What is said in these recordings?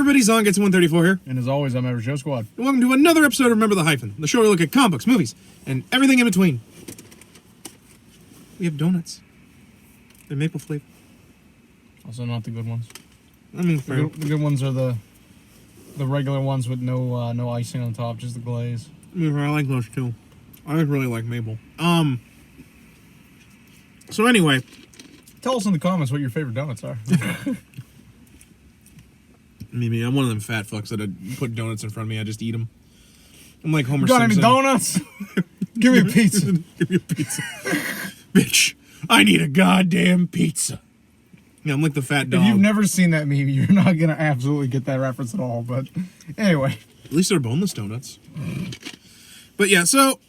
everybody? Zon gets 134 here. And as always, I'm Every Show Squad. And welcome to another episode of Remember the Hyphen, the show where we look at comic books, movies, and everything in between. We have donuts. They're maple flavored. Also not the good ones. I mean, The good ones are the regular ones with no icing on top, just the glaze. I like those too. I really like maple. So anyway, tell us in the comments what your favorite donuts are. maybe I'm one of them fat fucks that put donuts in front of me. I just eat them. I'm like Homer Got Simpson. any donuts? Give me a pizza. Give me a pizza. Bitch, I need a goddamn pizza. Yeah, I'm like the fat dog. If you've never seen that meme, you're not going to absolutely get that reference at all. But anyway. At least they're boneless donuts. But yeah, so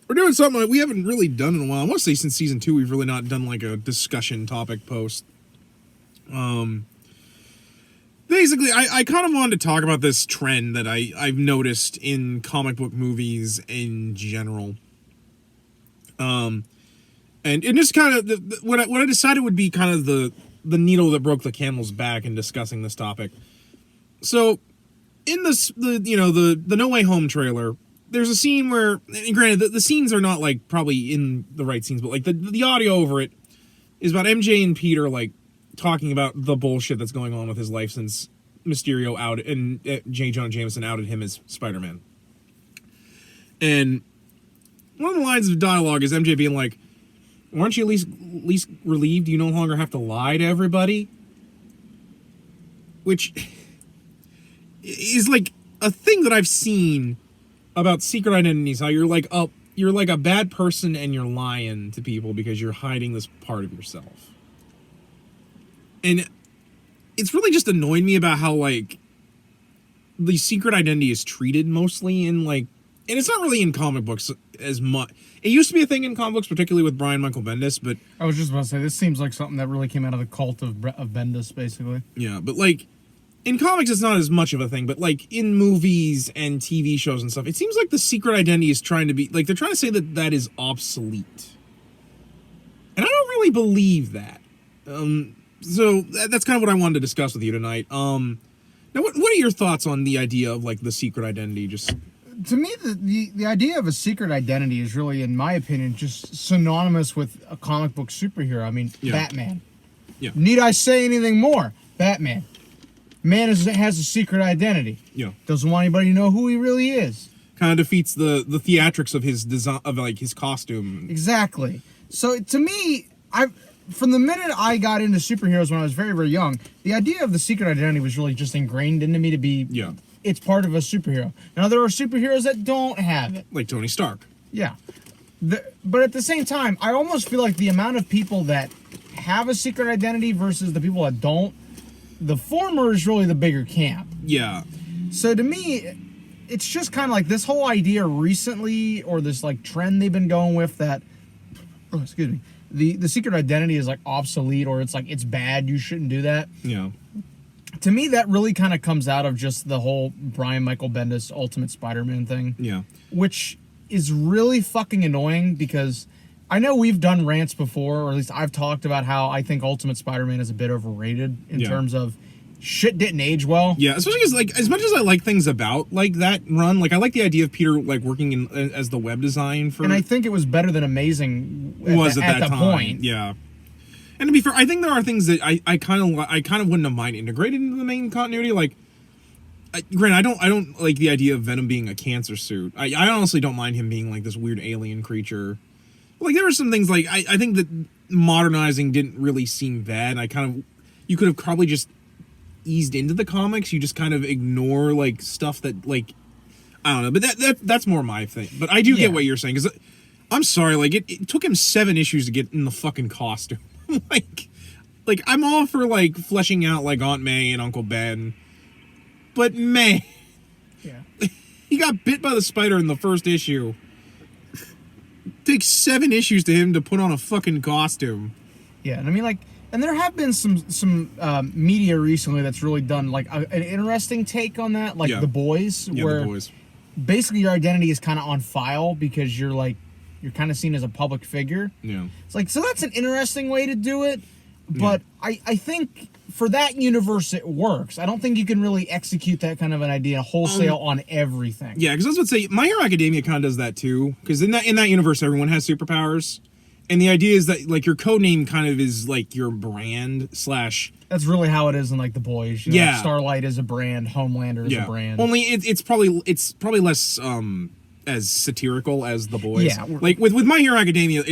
we're doing something we haven't really done in a while. I want to say since season 2, we've really not done like a discussion topic post. Basically, I kind of wanted to talk about this trend that I've noticed in comic book movies in general. And just kind of what I decided would be kind of the needle that broke the camel's back in discussing this topic. So, in the No Way Home trailer, there's a scene where, and granted, the scenes are not like probably in the right scenes, but like the audio over it is about MJ and Peter like talking about the bullshit that's going on with his life since Mysterio outed and J. Jonah Jameson outed him as Spider-Man. And one of the lines of dialogue is MJ being like, "Aren't you at least relieved you no longer have to lie to everybody?" Which is like a thing that I've seen about secret identities. How you're like a bad person and you're lying to people because you're hiding this part of yourself. And it's really just annoyed me about how like the secret identity is treated mostly in like, and it's not really in comic books as much. It used to be a thing in comic books, particularly with Brian Michael Bendis, but I was just about to say, this seems like something that really came out of the cult of Bendis, basically. Yeah, but like in comics, it's not as much of a thing, but like in movies and TV shows and stuff, it seems like the secret identity is trying to be like, they're trying to say that is obsolete. And I don't really believe that. So that's kind of what I wanted to discuss with you tonight. Now, what are your thoughts on the idea of like the secret identity? Just to me, the idea of a secret identity is really, in my opinion, just synonymous with a comic book superhero. I mean, yeah. Batman. Yeah. Need I say anything more? Batman. Man has a secret identity. Yeah. Doesn't want anybody to know who he really is. Kind of defeats the theatrics of his design, of like his costume. Exactly. So to me, from the minute I got into superheroes when I was very, very young, the idea of the secret identity was really just ingrained into me to be, it's part of a superhero. Now, there are superheroes that don't have it. Like Tony Stark. Yeah. But at the same time, I almost feel like the amount of people that have a secret identity versus the people that don't, the former is really the bigger camp. Yeah. So to me, it's just kind of like this whole idea recently, or this like trend they've been going with that, the secret identity is like obsolete, or it's like it's bad, you shouldn't do that. Yeah. To me, that really kind of comes out of just the whole Brian Michael Bendis Ultimate Spider-Man thing. Yeah. Which is really fucking annoying, because I know we've done rants before, or at least I've talked about how I think Ultimate Spider-Man is a bit overrated in terms of shit didn't age well. Yeah, especially because like as much as I like things about like that run, like I like the idea of Peter like working in as the web design for. And I think it was better than Amazing. At that time. Point. Yeah. And to be fair, I think there are things that I kind of wouldn't have mind integrated into the main continuity. Like, granted, I don't like the idea of Venom being a cancer suit. I honestly don't mind him being like this weird alien creature. But, like, there were some things like I think that modernizing didn't really seem bad. You could have probably just eased into the comics. You just kind of ignore like stuff that like I don't know. But that's more my thing. But I do get what you're saying, because I'm sorry, like it took him 7 issues to get in the fucking costume. like I'm all for like fleshing out like Aunt May and Uncle Ben, but man, he got bit by the spider in the first issue. It takes 7 issues to him to put on a fucking costume. Yeah, and I mean, like, and there have been some media recently that's really done like an interesting take on that, like The Boys, where The Boys. Basically your identity is kind of on file because you're kind of seen as a public figure. Yeah. It's like, so that's an interesting way to do it. But I think for that universe it works. I don't think you can really execute that kind of an idea wholesale on everything. Yeah, because I was going to say, My Hero Academia kind of does that too. Because in that universe, everyone has superpowers. And the idea is that, like, your code name kind of is, like, your brand / That's really how it is in, like, The Boys. You know, Starlight is a brand. Homelander is a brand. Only it's probably less as satirical as The Boys. Yeah. Like, with My Hero Academia,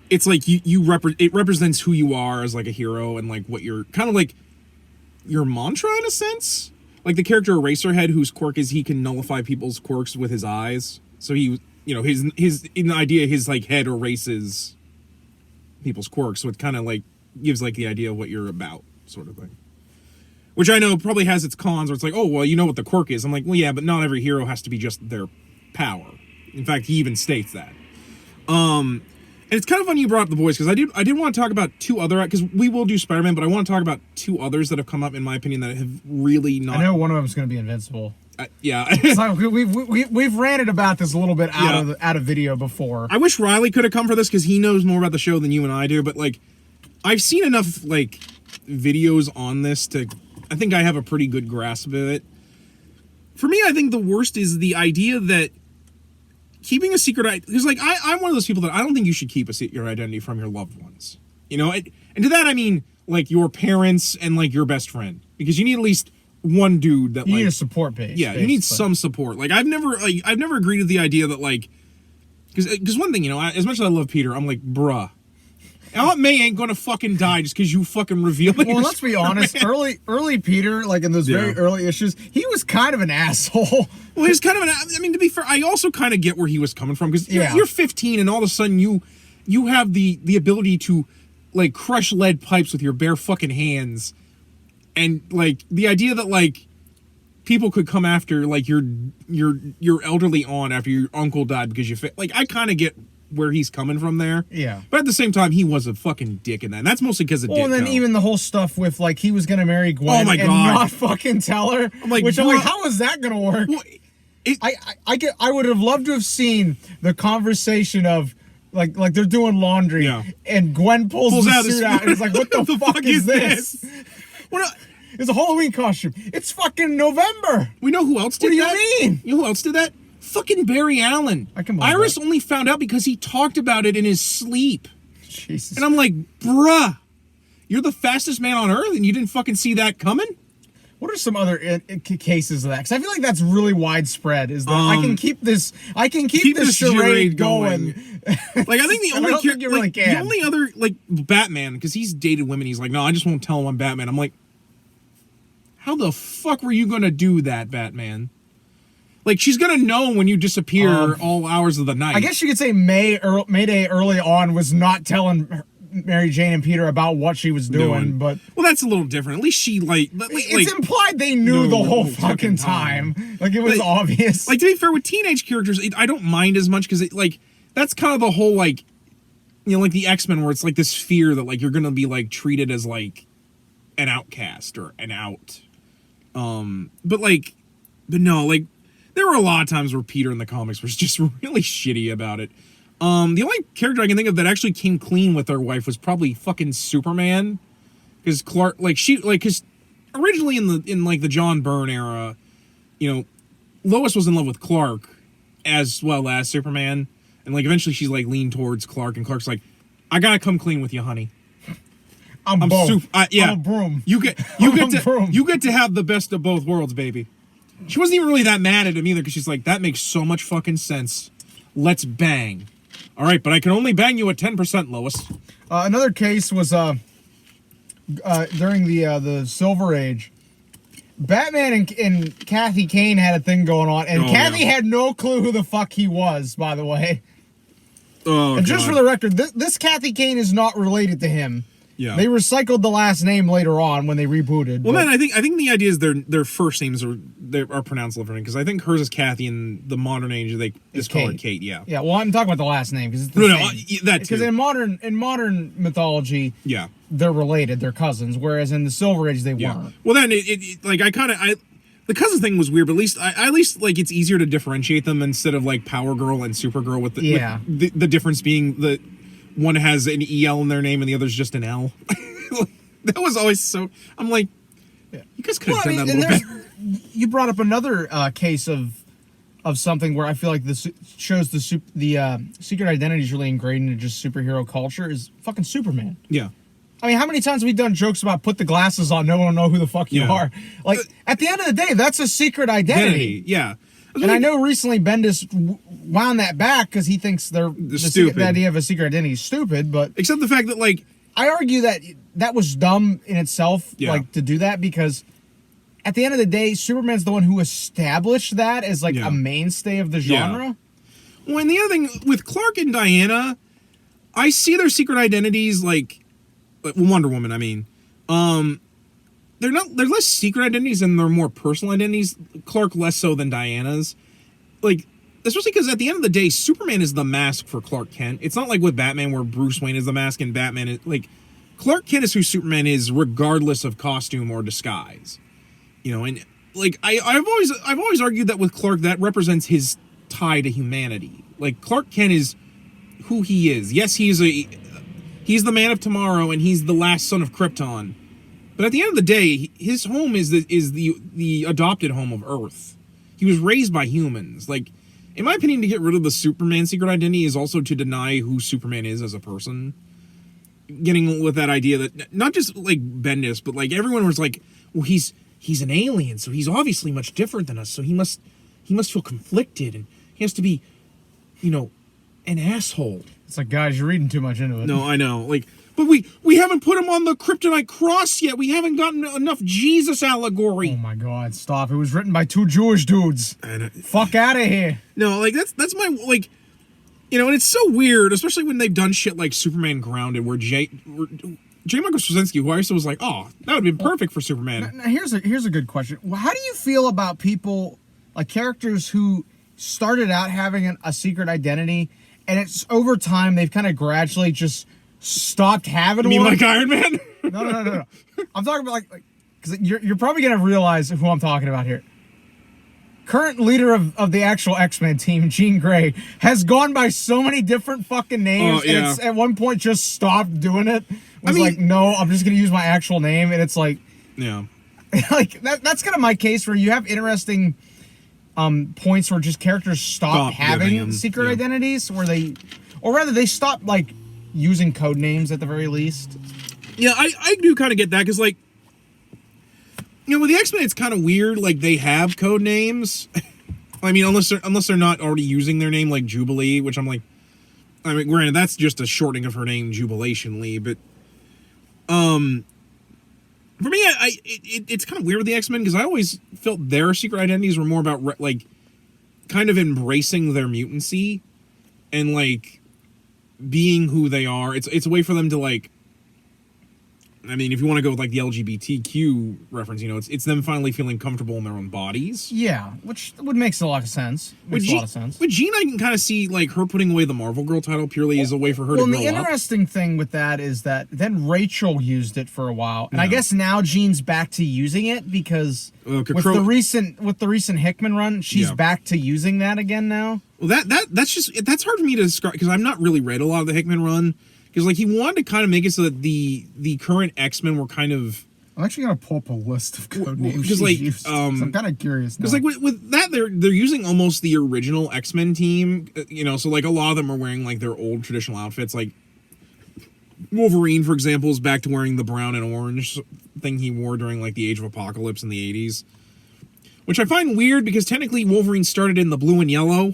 it's like it represents who you are as, like, a hero and, like, what you're... Kind of like your mantra, in a sense. Like, the character Eraserhead, whose quirk is he can nullify people's quirks with his eyes. So he... You know, his in the idea, his, like, head erases people's quirks, so it kind of, like, gives, like, the idea of what you're about, sort of thing. Which I know probably has its cons, where it's like, oh, well, you know what the quirk is. I'm like, well, yeah, but not every hero has to be just their power. In fact, he even states that. And it's kind of funny you brought up The Boys, because I did want to talk about two other, because we will do Spider-Man, but I want to talk about two others that have come up, in my opinion, that have really not... I know one of them is going to be Invincible. Yeah. So we've ranted about this a little bit out of video before. I wish Riley could have come for this, because he knows more about the show than you and I do, but, like, I've seen enough, like, videos on this to... I think I have a pretty good grasp of it. For me, I think the worst is the idea that keeping a secret... Because, like, I'm one of those people that I don't think you should keep your identity from your loved ones. You know? And to that, I mean, like, your parents and, like, your best friend. Because you need at least... one dude that you like, need a support base. Yeah, basically. You need some support. Like I've never agreed with the idea that like because one thing, you know, as much as I love Peter, I'm like, bruh, Aunt May ain't gonna fucking die just because you fucking reveal it. Well, let's be honest. Early Peter, like in those very early issues, he was kind of an asshole. Well, he's kind of an. I mean, to be fair, I also kind of get where he was coming from because you're 15 and all of a sudden you have the ability to like crush lead pipes with your bare fucking hands. And like the idea that like people could come after like your elderly aunt after your uncle died because like I kind of get where he's coming from there. Yeah. But at the same time, he was a fucking dick in that. And that's mostly because of Ditko. And then even the whole stuff with like he was gonna marry Gwen and not fucking tell her. I'm like, how is that gonna work? Well, I would have loved to have seen the conversation of like they're doing laundry and Gwen pulls the suit out and it's like, what the fuck is this? It's a Halloween costume. It's fucking November. We know who else did that? What do you mean? You know who else did that? Fucking Barry Allen. Iris only found out because he talked about it in his sleep. Jesus. And I'm like, bruh, you're the fastest man on earth and you didn't fucking see that coming? What are some other cases of that? Because I feel like that's really widespread. Is that I can keep this charade going. Like I think the only other like Batman, because he's dated women. He's like, no, I just won't tell him I'm Batman. I'm like, how the fuck were you gonna do that, Batman? Like she's gonna know when you disappear all hours of the night. I guess you could say Mayday early on was not telling Mary Jane and Peter about what she was doing, but that's a little different. At least she it's implied they knew the whole fucking time. Like it was obvious. Like to be fair, with teenage characters, I don't mind as much because that's kind of the whole like, you know, like the X-Men where it's like this fear that like you're gonna be like treated as like an outcast or an out. But no, like there were a lot of times where Peter in the comics was just really shitty about it. The only character I can think of that actually came clean with their wife was probably fucking Superman, because Clark, because originally in the John Byrne era, you know, Lois was in love with Clark as well as Superman, and like eventually she's like leaned towards Clark, and Clark's like, I gotta come clean with you, honey. I'm both. Yeah, I'm a broom. You get to have the best of both worlds, baby. She wasn't even really that mad at him either, because she's like, that makes so much fucking sense. Let's bang. All right, but I can only bang you at 10%, Lois. Another case was during the Silver Age. Batman and Kathy Kane had a thing going on, and Kathy had no clue who the fuck he was, by the way. Oh, and just for the record, this Kathy Kane is not related to him. Yeah. They recycled the last name later on when they rebooted. Well, man, I think the idea is their first names are pronounced different, because I think hers is Kathy, and the modern age they just call her Kate. Yeah. Yeah. Well, I'm talking about the last name because it's the same. That too. Because in modern mythology, they're related, they're cousins, whereas in the Silver Age they weren't. Well, then the cousin thing was weird, but at least like it's easier to differentiate them instead of like Power Girl and Supergirl with the difference being the one has an EL in their name and the other's just an L. That was always so. I'm like, Yeah. you guys could have Well, done I mean, that a little better. You brought up another case of something where I feel like this shows the secret identity is really ingrained into just superhero culture is fucking Superman. Yeah. I mean, how many times have we done jokes about put the glasses on, no one will know who the fuck you Yeah. are? Like, at the end of the day, that's a secret identity. Yeah. And I know recently Bendis wound that back because he thinks stupid. the idea of a secret identity is stupid, but... Except the fact that, like... I argue that was dumb in itself, Yeah. like, to do that, because at the end of the day, Superman's the one who established that as, like, a mainstay of the genre. Yeah. Well, and the other thing, with Clark and Diana, I see their secret identities, like Wonder Woman, I mean. They're less secret identities and they're more personal identities. Clark less so than Diana's. Like, especially because at the end of the day, Superman is the mask for Clark Kent. It's not like with Batman where Bruce Wayne is the mask and Batman is, like, Clark Kent is who Superman is regardless of costume or disguise. You know, and like I've always argued that with Clark that represents his tie to humanity. Like, Clark Kent is who he is. Yes, he's the man of tomorrow and he's the last son of Krypton. But at the end of the day, his home is the adopted home of Earth. He was raised by humans. Like, in my opinion, to get rid of the Superman secret identity is also to deny who Superman is as a person. Getting with that idea that not just like Bendis, but like everyone was like, well, he's an alien, so he's obviously much different than us. So he must feel conflicted, and he has to be, you know, an asshole. It's like, guys, you're reading too much into it. No, I know. Like, but we haven't put him on the kryptonite cross yet. We haven't gotten enough Jesus allegory. Oh my God, stop. It was written by two Jewish dudes. Fuck out of here. No, like, that's my, like, you know, and it's so weird, especially when they've done shit like Superman Grounded, where J. Michael Straczynski, who I used to was like, oh, that would be perfect for Superman. Now, here's a good question. How do you feel about people, like characters who started out having a secret identity, and it's over time they've kind of gradually just stopped having You mean one? like Iron Man? No. I'm talking about like because you're probably gonna realize who I'm talking about here. Current leader of the actual X-Men team, Jean Grey, has gone by so many different fucking names, and it's at one point just stopped doing it. Was like, no, I'm just gonna use my actual name, and it's like, yeah, like that's kind of my case where you have interesting points where just characters stop having secret identities, where they stop like using code names at the very least. Yeah, I do kind of get that, because, like, you know, with the X-Men, it's kind of weird. Like, they have code names. I mean, unless they're not already using their name, like Jubilee, which I'm like, I mean, granted, that's just a shortening of her name, Jubilation Lee, but for me, it's kind of weird with the X-Men, because I always felt their secret identities were more about, like, kind of embracing their mutancy and, like, being who they are. It's a way for them to, like, I mean, if you want to go with like the LGBTQ reference, you know, it's them finally feeling comfortable in their own bodies. Yeah, which makes a lot of sense. With Jean, I can kind of see like her putting away the Marvel Girl title purely as a way for her to grow up. Well, the interesting thing with that is that then Rachel used it for a while, and I guess now Jean's back to using it because with the recent Hickman run, she's back to using that again now. Well, that's hard for me to describe because I've not really read a lot of the Hickman run. Because, like, he wanted to kind of make it so that the current X-Men were kind of... I'm actually going to pull up a list of code names because, like, used. I'm kind of curious now. Because, like, with that, they're using almost the original X-Men team, you know, so, like, a lot of them are wearing, like, their old traditional outfits. Like, Wolverine, for example, is back to wearing the brown and orange thing he wore during, like, the Age of Apocalypse in the 80s. Which I find weird because, technically, Wolverine started in the blue and yellow.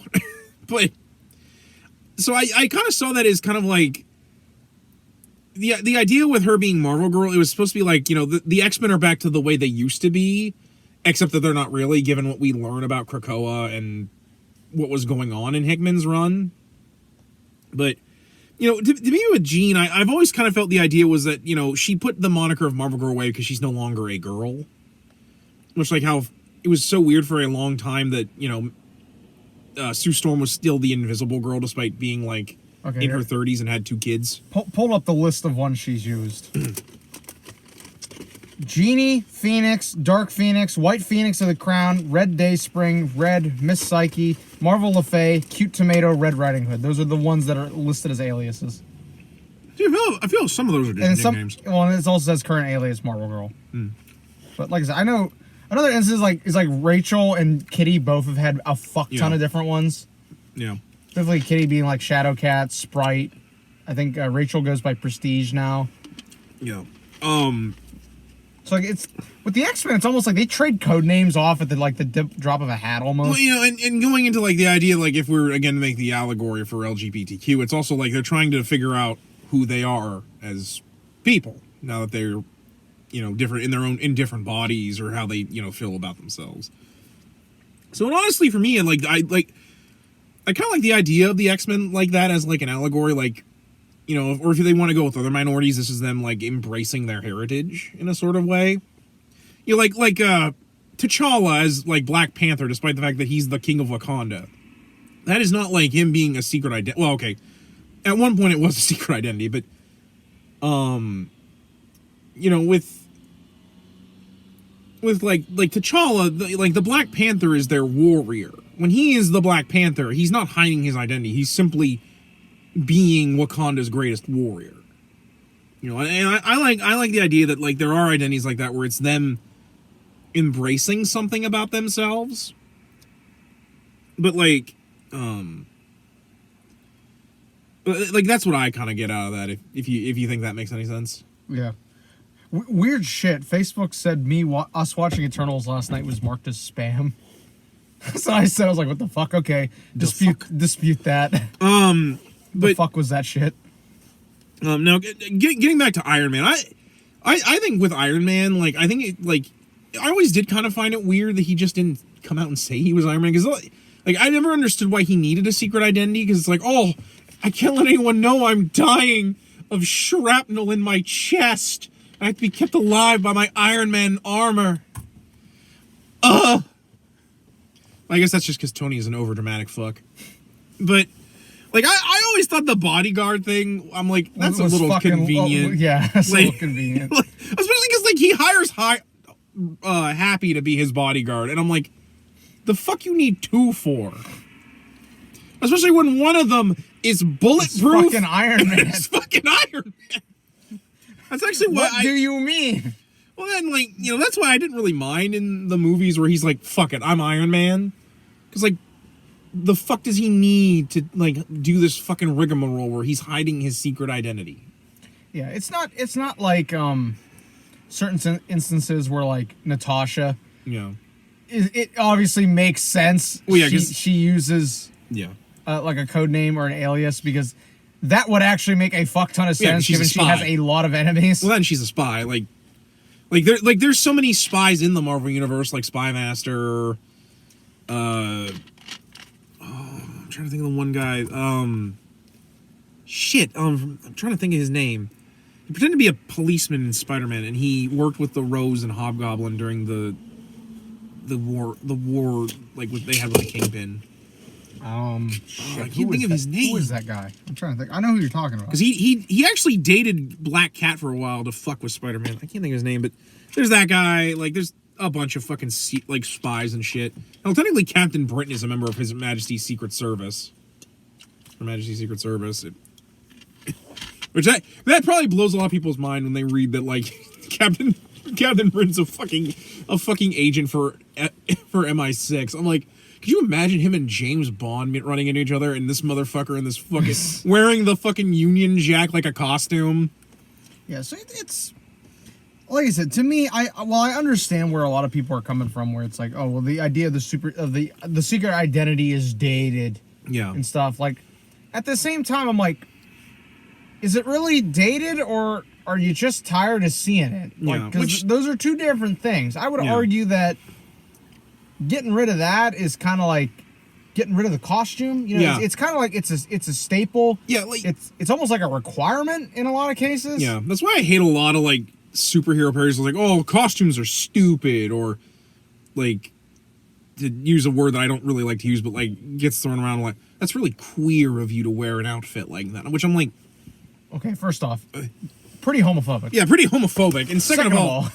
But... So, I kind of saw that as kind of, like... The idea with her being Marvel Girl, it was supposed to be like, you know, the X-Men are back to the way they used to be, except that they're not really, given what we learn about Krakoa and what was going on in Hickman's run. But, you know, to me with Jean, I've always kind of felt the idea was that, you know, she put the moniker of Marvel Girl away because she's no longer a girl. Much like how it was so weird for a long time that, you know, Sue Storm was still the Invisible Girl despite being, like... in her 30s and had 2 kids. Pull up the list of ones she's used. Genie, Phoenix, Dark Phoenix, White Phoenix of the Crown, Red Dayspring, Red, Miss Psyche, Marvel LaFay, Cute Tomato, Red Riding Hood. Those are the ones that are listed as aliases. See, I feel some of those are just nicknames. And it also says current alias Marvel Girl. But like I said, I know another instance is like Rachel and Kitty both have had a fuck ton of different ones. Yeah. Definitely Kitty being like Shadowcat, Sprite. I think Rachel goes by Prestige now. Yeah. So like it's with the X-Men, it's almost like they trade code names off at the drop of a hat almost. Well, you know, and going into like the idea, like if we're again to make the allegory for LGBTQ, it's also like they're trying to figure out who they are as people now that they're, you know, different in different bodies, or how they, you know, feel about themselves. So honestly, for me, I kind of like the idea of the X-Men like that as like an allegory, like, you know, or if they want to go with other minorities, this is them like embracing their heritage in a sort of way. You know, like T'Challa as like Black Panther, despite the fact that he's the king of Wakanda. That is not like him being a secret identity. Well, okay, at one point it was a secret identity, but you know, with like T'Challa, like the Black Panther is their warrior. When he is the Black Panther, he's not hiding his identity. He's simply being Wakanda's greatest warrior. You know, and I like the idea that like there are identities like that where it's them embracing something about themselves. But like that's what I kind of get out of that. If you think that makes any sense. Yeah. Weird shit. Facebook said us watching Eternals last night was marked as spam. So I said, I was like, what the fuck? Okay. Dispute that. But the fuck was that shit? Now getting back to Iron Man, I think with Iron Man, like I think it, like I always did kind of find it weird that he just didn't come out and say he was Iron Man, because like I never understood why he needed a secret identity, because it's like, oh, I can't let anyone know I'm dying of shrapnel in my chest. I have to be kept alive by my Iron Man armor. I guess that's just because Tony is an overdramatic fuck. But like I always thought the bodyguard thing, I'm like, that's a little convenient. Yeah, that's a little convenient. Like, especially because like he hires Happy to be his bodyguard, and I'm like, the fuck you need two for? Especially when one of them is bulletproof. It's fucking Iron Man. It's fucking Iron Man. That's actually what do you mean? Well, then, like, you know, that's why I didn't really mind in the movies where he's like, fuck it, I'm Iron Man. Because, like, the fuck does he need to, like, do this fucking rigmarole where he's hiding his secret identity? Yeah, it's not like, certain instances where, like, Natasha... Yeah. It obviously makes sense. Well, yeah, she uses... Yeah. Like a code name or an alias, because that would actually make a fuck ton of sense, given she has a lot of enemies. Well, then she's a spy. There's so many spies in the Marvel universe, like Spy Master. I'm trying to think of the one guy. I'm trying to think of his name. He pretended to be a policeman in Spider-Man, and he worked with the Rose and Hobgoblin during the war. Like what they had with the Kingpin. I can't think of his name. Who is that guy? I'm trying to think. I know who you're talking about. Because he actually dated Black Cat for a while to fuck with Spider-Man. I can't think of his name, but there's that guy. Like, there's a bunch of fucking like spies and shit. Well, technically, Captain Britain is a member of His Majesty's Secret Service. Her Majesty's Secret Service. Which that probably blows a lot of people's mind when they read that, like, Captain Britain's a fucking agent for MI6. I'm like, could you imagine him and James Bond running into each other, and this motherfucker in this fucking wearing the fucking Union Jack like a costume? Yeah, so it's like I said, to me, I understand where a lot of people are coming from, where it's like, oh well, the idea of the secret identity is dated, yeah, and stuff. Like, at the same time, I'm like, is it really dated, or are you just tired of seeing it? Like, because those are two different things. I would argue that getting rid of that is kind of like getting rid of the costume. You know, it's kind of like it's a staple. Yeah, like, it's almost like a requirement in a lot of cases. Yeah, that's why I hate a lot of like superhero parodies. Like, oh, costumes are stupid, or like, to use a word that I don't really like to use, but like gets thrown around like, that's really queer of you to wear an outfit like that. Which I'm like, okay, first off, pretty homophobic. Yeah, pretty homophobic. And second of all,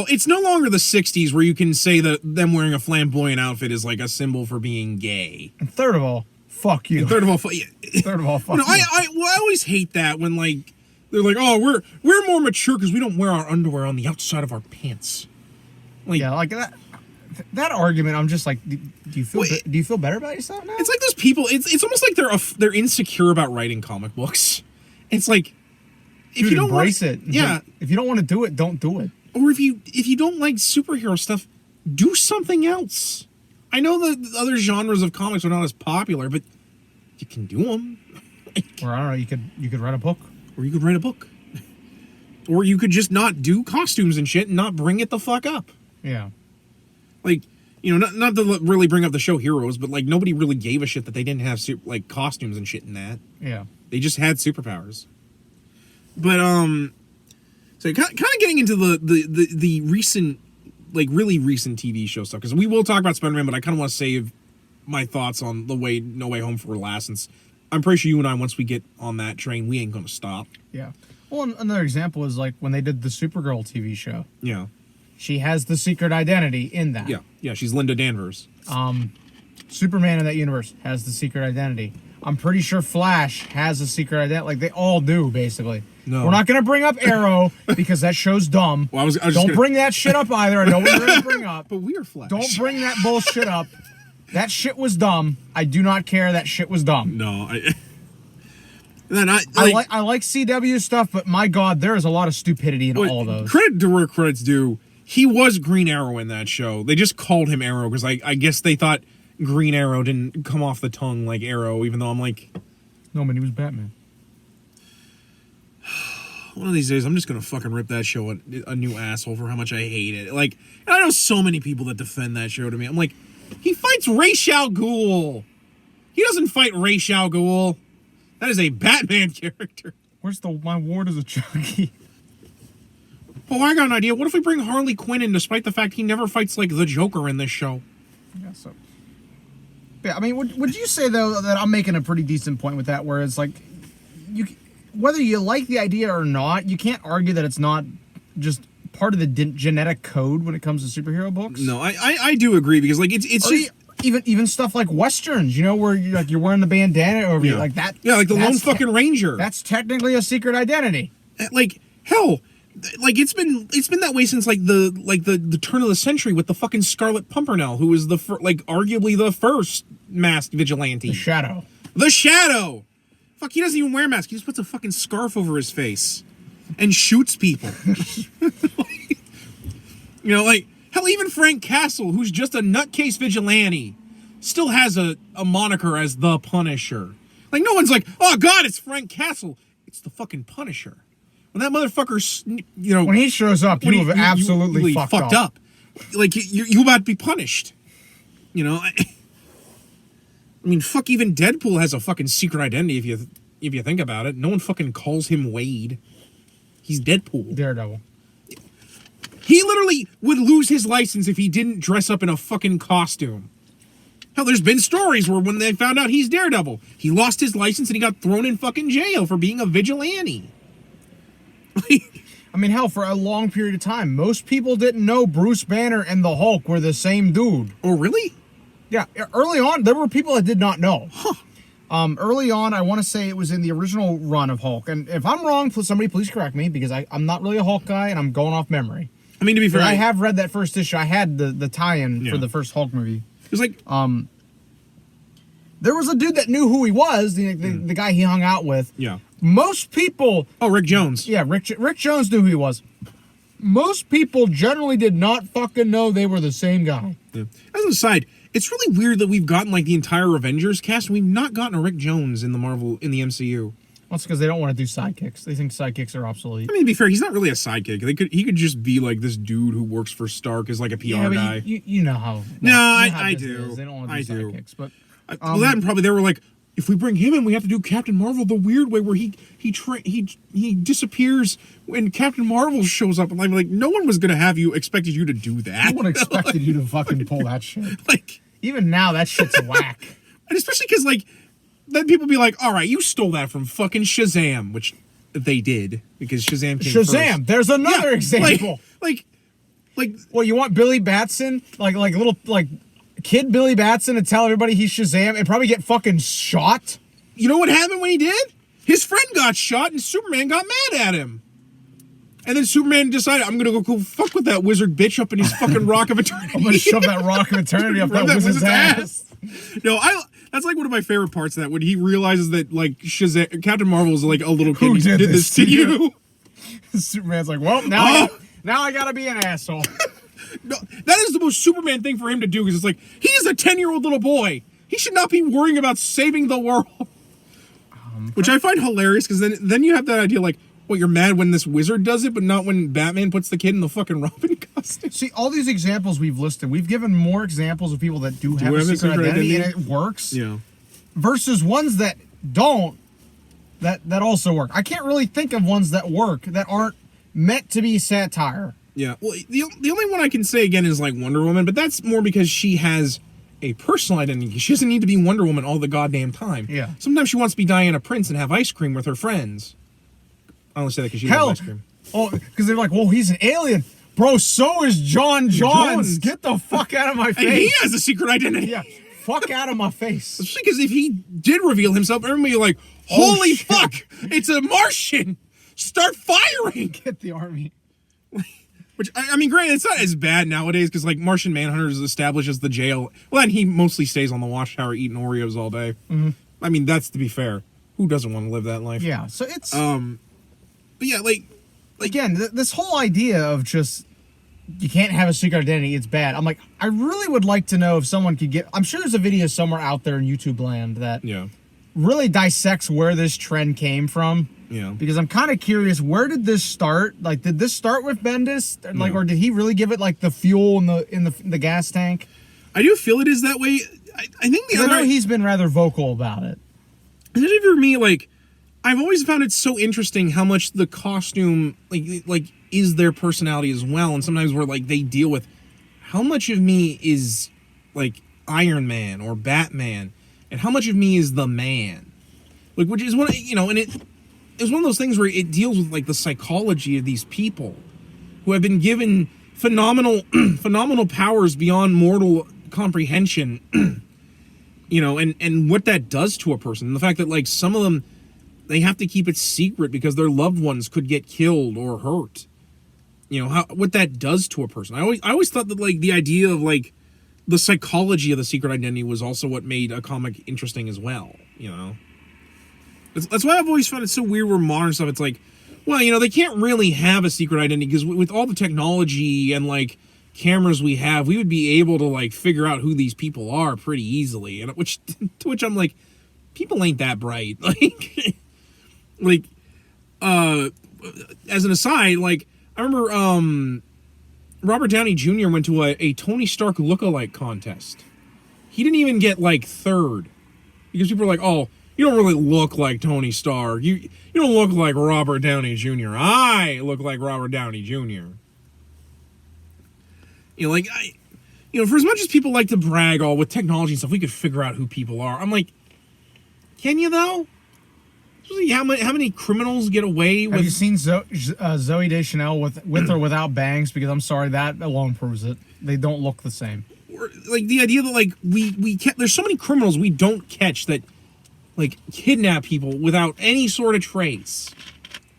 it's no longer the 60s where you can say that them wearing a flamboyant outfit is like a symbol for being gay. And third of all, fuck you. And third of all, fuck you. I always hate that when like They're like, oh, we're more mature because we don't wear our underwear on the outside of our pants. Like, yeah, like that argument. I'm just like, do you feel better about yourself now? It's like those people. It's almost like they're insecure about writing comic books. It's like, if you don't embrace want, it, yeah. Like, if you don't want to do it, don't do it. Or if you don't like superhero stuff, do something else. I know that other genres of comics are not as popular, but you can do them. Or I don't know, you could write a book. Or you could write a book. Or you could just not do costumes and shit and not bring it the fuck up. Yeah. Like, you know, not to really bring up the show Heroes, but like nobody really gave a shit that they didn't have like costumes and shit in that. Yeah. They just had superpowers. But so kind of getting into the recent, like really recent TV show stuff, because we will talk about Spider-Man, but I kind of want to save my thoughts on No Way Home for last, since I'm pretty sure you and I, once we get on that train, we ain't gonna stop. Yeah. Well, another example is like when they did the Supergirl TV show. Yeah. She has the secret identity in that. Yeah. Yeah. She's Linda Danvers. Superman in that universe has the secret identity. I'm pretty sure Flash has a secret identity. Like they all do, basically. No. We're not gonna bring up Arrow because that show's dumb. Well, I was don't bring that shit up either. I know what you're gonna bring up. But we are Flash. Don't bring that bullshit up. That shit was dumb. I do not care. That shit was dumb. No. I like CW stuff, but my God, there is a lot of stupidity in all of those. Credit to where credit's due. He was Green Arrow in that show. They just called him Arrow because I guess they thought Green Arrow didn't come off the tongue like Arrow, even though I'm like... No, man, he was Batman. One of these days, I'm just going to fucking rip that show a new asshole for how much I hate it. Like, and I know so many people that defend that show to me. I'm like, he fights Ra's al Ghul. He doesn't fight Ra's al Ghul. That is a Batman character. Where's my ward is a Chucky? Oh, I got an idea. What if we bring Harley Quinn in, despite the fact he never fights, like, the Joker in this show? Yeah, so... Yeah, I mean, would you say, though, that I'm making a pretty decent point with that, where it's like, whether you like the idea or not, you can't argue that it's not just part of the genetic code when it comes to superhero books? No, I do agree, because, like, it's just... Even stuff like Westerns, you know, where you're wearing the bandana over you, like that. Yeah, like the Lone fucking Ranger. That's technically a secret identity. Like, hell... Like it's been that way since the turn of the century with the fucking Scarlet Pimpernel, who was arguably the first masked vigilante. The Shadow. Fuck, he doesn't even wear a mask. He just puts a fucking scarf over his face and shoots people. You know, like hell, even Frank Castle, who's just a nutcase vigilante, still has a moniker as the Punisher. Like no one's like, oh God, it's Frank Castle. It's the fucking Punisher. When that motherfucker, you know... When he shows up, you have absolutely fucked up. Like, you about to be punished. You know? I mean, fuck, even Deadpool has a fucking secret identity if you think about it. No one fucking calls him Wade. He's Deadpool. Daredevil. He literally would lose his license if he didn't dress up in a fucking costume. Hell, there's been stories where when they found out he's Daredevil, he lost his license and he got thrown in fucking jail for being a vigilante. I mean, hell, for a long period of time, most people didn't know Bruce Banner and the Hulk were the same dude. Oh, really? Yeah, early on, there were people that did not know. Huh. Early on, I want to say it was in the original run of Hulk. And if I'm wrong, somebody please correct me, because I'm not really a Hulk guy, and I'm going off memory. I mean, to be fair... I have read that first issue. I had the tie-in for the first Hulk movie. It was like... There was a dude that knew who he was, the guy he hung out with. Yeah. Most people... Oh, Rick Jones. Yeah, Rick Jones knew who he was. Most people generally did not fucking know they were the same guy. Yeah. As an aside, it's really weird that we've gotten, like, the entire Avengers cast, and we've not gotten a Rick Jones in the MCU. Well, it's because they don't want to do sidekicks. They think sidekicks are obsolete. I mean, to be fair, he's not really a sidekick. He could just be, like, this dude who works for Stark as, like, a PR guy. You know how... No, I do. They don't want to do sidekicks, but... well, that and probably they were like, if we bring him in, we have to do Captain Marvel the weird way where he disappears when Captain Marvel shows up. And I'm like, no one was gonna expected you to do that. No one expected you to fucking pull that shit. Like, even now, that shit's whack. And especially because like, then people be like, all right, you stole that from fucking Shazam, which they did because Shazam came first. There's another example. Like, well, you want Billy Batson, like kid Billy Batson, to tell everybody he's Shazam and probably get fucking shot? You know what happened when he did? His friend got shot, and Superman got mad at him. And then Superman decided, I'm gonna go fuck with that wizard bitch up in his fucking Rock of Eternity. I'm gonna shove that Rock of Eternity up that wizard's ass. No, that's like one of my favorite parts of that, when he realizes that like Captain Marvel is like a little kid. Who He did this to you? Superman's like, well, now I gotta be an asshole. No, that is the most Superman thing for him to do, because it's like, he is a 10-year-old little boy. He should not be worrying about saving the world. Which I find hilarious, because then you have that idea like, well, you're mad when this wizard does it, but not when Batman puts the kid in the fucking Robin costume. See, all these examples we've listed, we've given more examples of people that do have a secret identity and it works. Yeah. Versus ones that don't, that also work. I can't really think of ones that work that aren't meant to be satire. Yeah. Well, the only one I can say again is like Wonder Woman, but that's more because she has a personal identity. She doesn't need to be Wonder Woman all the goddamn time. Yeah. Sometimes she wants to be Diana Prince and have ice cream with her friends. I only say that because she loves ice cream. Oh, because they're like, well, he's an alien. Bro, so is John Johns. Get the fuck out of my face. And he has a secret identity. Yeah, fuck out of my face. Especially because if he did reveal himself, everybody would be like, holy fuck, it's a Martian. Start firing. Get the army. Which, I mean, granted, it's not as bad nowadays, because, like, Martian Manhunter is established as the jail. Well, and he mostly stays on the watchtower eating Oreos all day. Mm-hmm. I mean, that's to be fair. Who doesn't want to live that life? Yeah, so it's... But yeah, like again, this whole idea of just, you can't have a secret identity, it's bad. I'm like, I really would like to know if someone could get... I'm sure there's a video somewhere out there in YouTube land that really dissects where this trend came from. Yeah. Because I'm kind of curious, where did this start? Like, did this start with Bendis? Like, or did he really give it like the fuel in the gas tank? I do feel it is that way. I think the other... I know he's been rather vocal about it. Especially for me, like, I've always found it so interesting how much the costume like is their personality as well, and sometimes where like they deal with how much of me is like Iron Man or Batman, and how much of me is the Man, like, which is one, and it's one of those things where it deals with like the psychology of these people who have been given phenomenal powers beyond mortal comprehension, and what that does to a person, and the fact that like some of them, they have to keep it secret because their loved ones could get killed or hurt. What that does to a person. I always thought that like the idea of like the psychology of the secret identity was also what made a comic interesting as well. That's why I've always found it so weird where modern stuff, it's like, well, they can't really have a secret identity because with all the technology and like cameras we have, we would be able to like figure out who these people are pretty easily. And to which I'm like, people ain't that bright. As an aside, like, I remember Robert Downey Jr. went to a Tony Stark lookalike contest. He didn't even get like third because people were like, "Oh, you don't really look like Tony Stark. You don't look like Robert Downey Jr. I look like Robert Downey Jr." For as much as people like to brag, all with technology and stuff, we could figure out who people are. I'm like, can you though? How many criminals get away with... Have you seen Zooey Deschanel with or without bangs? Because I'm sorry, that alone proves it. They don't look the same. Like, the idea that, like, there's so many criminals we don't catch that, like, kidnap people without any sort of trace.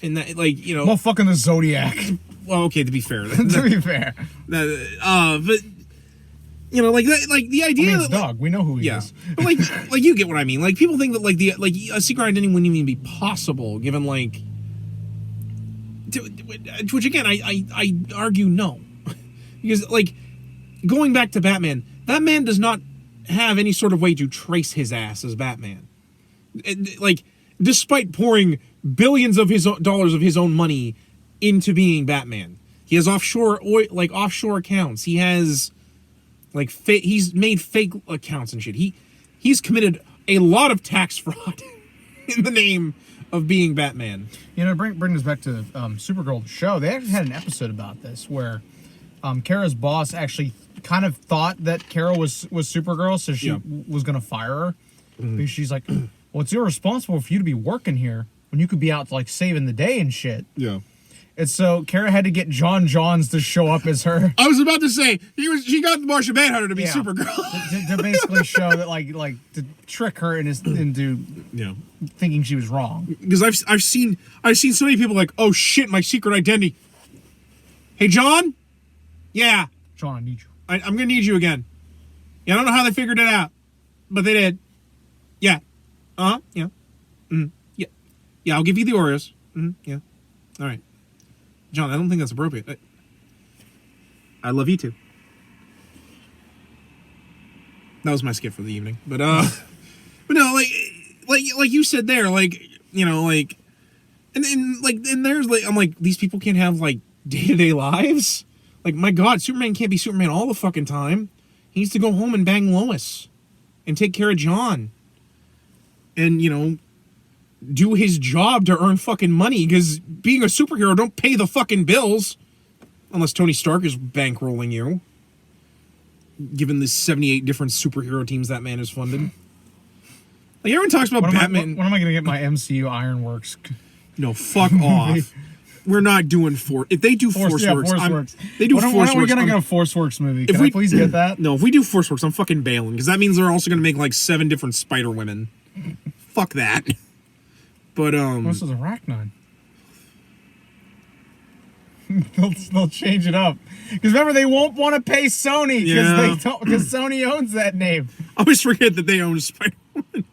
And that, like, Well, fucking the Zodiac. Well, okay, to be fair. To be fair. But... like that, like the idea. I mean, it's Doug. We know who he is. But like you get what I mean. Like, people think that like a secret identity wouldn't even be possible, given like. Which again, I argue no, because like going back to Batman, Batman does not have any sort of way to trace his ass as Batman. Like, despite pouring billions of dollars of his own money into being Batman, he has offshore accounts. He has. Like, he's made fake accounts and shit. He's committed a lot of tax fraud in the name of being Batman. Bring us back to Supergirl, the show. They actually had an episode about this where Kara's boss actually kind of thought that Kara was Supergirl, so she was going to fire her. Mm-hmm. Because she's like, well, it's irresponsible for you to be working here when you could be out, like, saving the day and shit. Yeah. And so Kara had to get John Johns to show up as her. I was about to say she got Marcia Manhunter to be Yeah. Supergirl. to basically show that like to trick her into thinking she was wrong. Because I've seen so many people like, oh shit, my secret identity. Hey John? Yeah. John, I need you. I'm gonna need you again. Yeah, I don't know how they figured it out, but they did. Yeah. Yeah. Yeah. Yeah, I'll give you the Oreos. Yeah. All right. John, I don't think that's appropriate. I love you too. That was my skit for the evening. But no, like you said there, like, you know, like, and there's like, I'm like, these people can't have like day-to-day lives. Like, my God, Superman can't be Superman all the fucking time. He needs to go home and bang Lois and take care of John. And, you know, do his job to earn fucking money, because being a superhero don't pay the fucking bills. Unless Tony Stark is bankrolling you. Given the 78 different superhero teams that man has funded. Like, everyone talks about Batman. When am I going to get my MCU Ironworks? No, fuck off. We're not doing if they do Force Works. They do Force Works. When are we going to get a Force Works movie? Can I please get that? No, if we do Force Works, I'm fucking bailing, because that means they're also going to make like 7 different Spider Women. Fuck that. But this is Arachnine. they'll change it up, because remember, they won't want to pay Sony because Sony owns that name. I always forget that they own Spider Woman.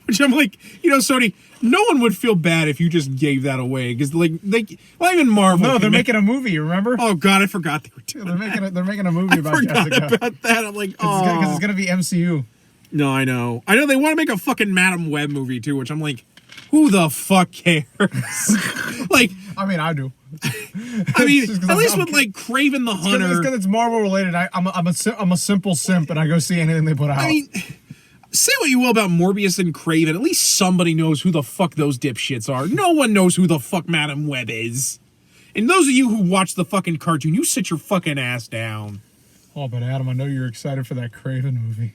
Which I'm like, you know, Sony, no one would feel bad if you just gave that away, because like even Marvel. No, they're making a movie. Remember? Oh God, I forgot they were doing. They're making a movie about Jessica. About that. I'm like, because it's gonna be MCU. No, I know they want to make a fucking Madam Web movie too, which I'm like, who the fuck cares? Like, I mean, I do. I mean, at least with like Kraven the Hunter. It's because it's Marvel related. I'm a simple simp, and I go see anything they put out. I mean, say what you will about Morbius and Kraven, at least somebody knows who the fuck those dipshits are. No one knows who the fuck Madam Web is. And those of you who watch the fucking cartoon, you sit your fucking ass down. Oh, but Adam, I know you're excited for that Kraven movie.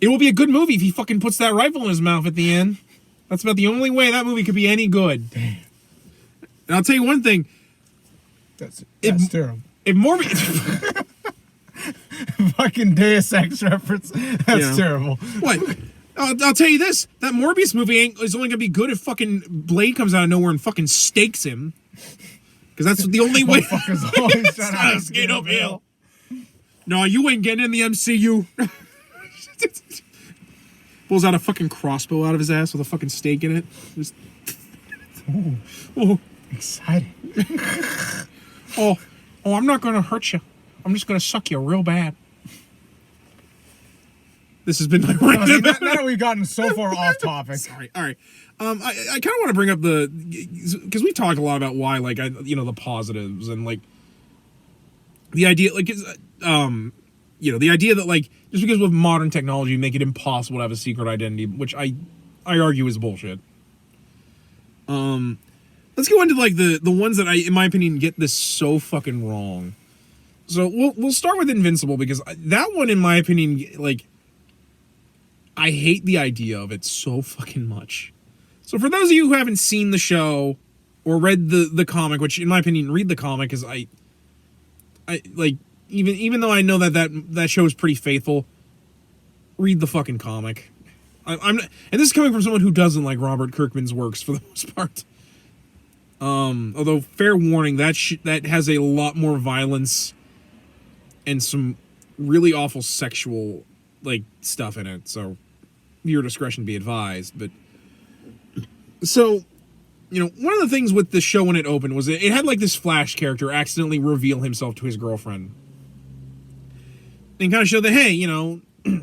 It will be a good movie if he fucking puts that rifle in his mouth at the end. That's about the only way that movie could be any good. Damn. And I'll tell you one thing. That's terrible. If Morbius... Fucking Deus Ex reference. That's terrible. What? I'll tell you this. That Morbius movie is only going to be good if fucking Blade comes out of nowhere and fucking stakes him. Because that's the only way. Motherfuckers always trying to skate uphill. No, you ain't getting in the MCU. Pulls out a fucking crossbow out of his ass with a fucking stake in it. Just... Oh. Exciting. I'm not going to hurt you. I'm just going to suck you real bad. This has been my rant. Now that we've gotten so far off topic. Sorry. All right. I kind of want to bring up because we talked a lot about why, like, the positives and like the idea, like, the idea that like just because with modern technology you make it impossible to have a secret identity, which I argue is bullshit. Let's go into like the ones that in my opinion get this so fucking wrong. So we'll start with Invincible, because that one, in my opinion, like, I hate the idea of it so fucking much. So for those of you who haven't seen the show or read the comic, which in my opinion, read the comic, because I like, even though I know that show is pretty faithful, read the fucking comic. And this is coming from someone who doesn't like Robert Kirkman's works for the most part. Although fair warning, that has a lot more violence and some really awful sexual like stuff in it, so your discretion be advised. But so, one of the things with the show when it opened was it had like this Flash character accidentally reveal himself to his girlfriend and kind of show that, hey,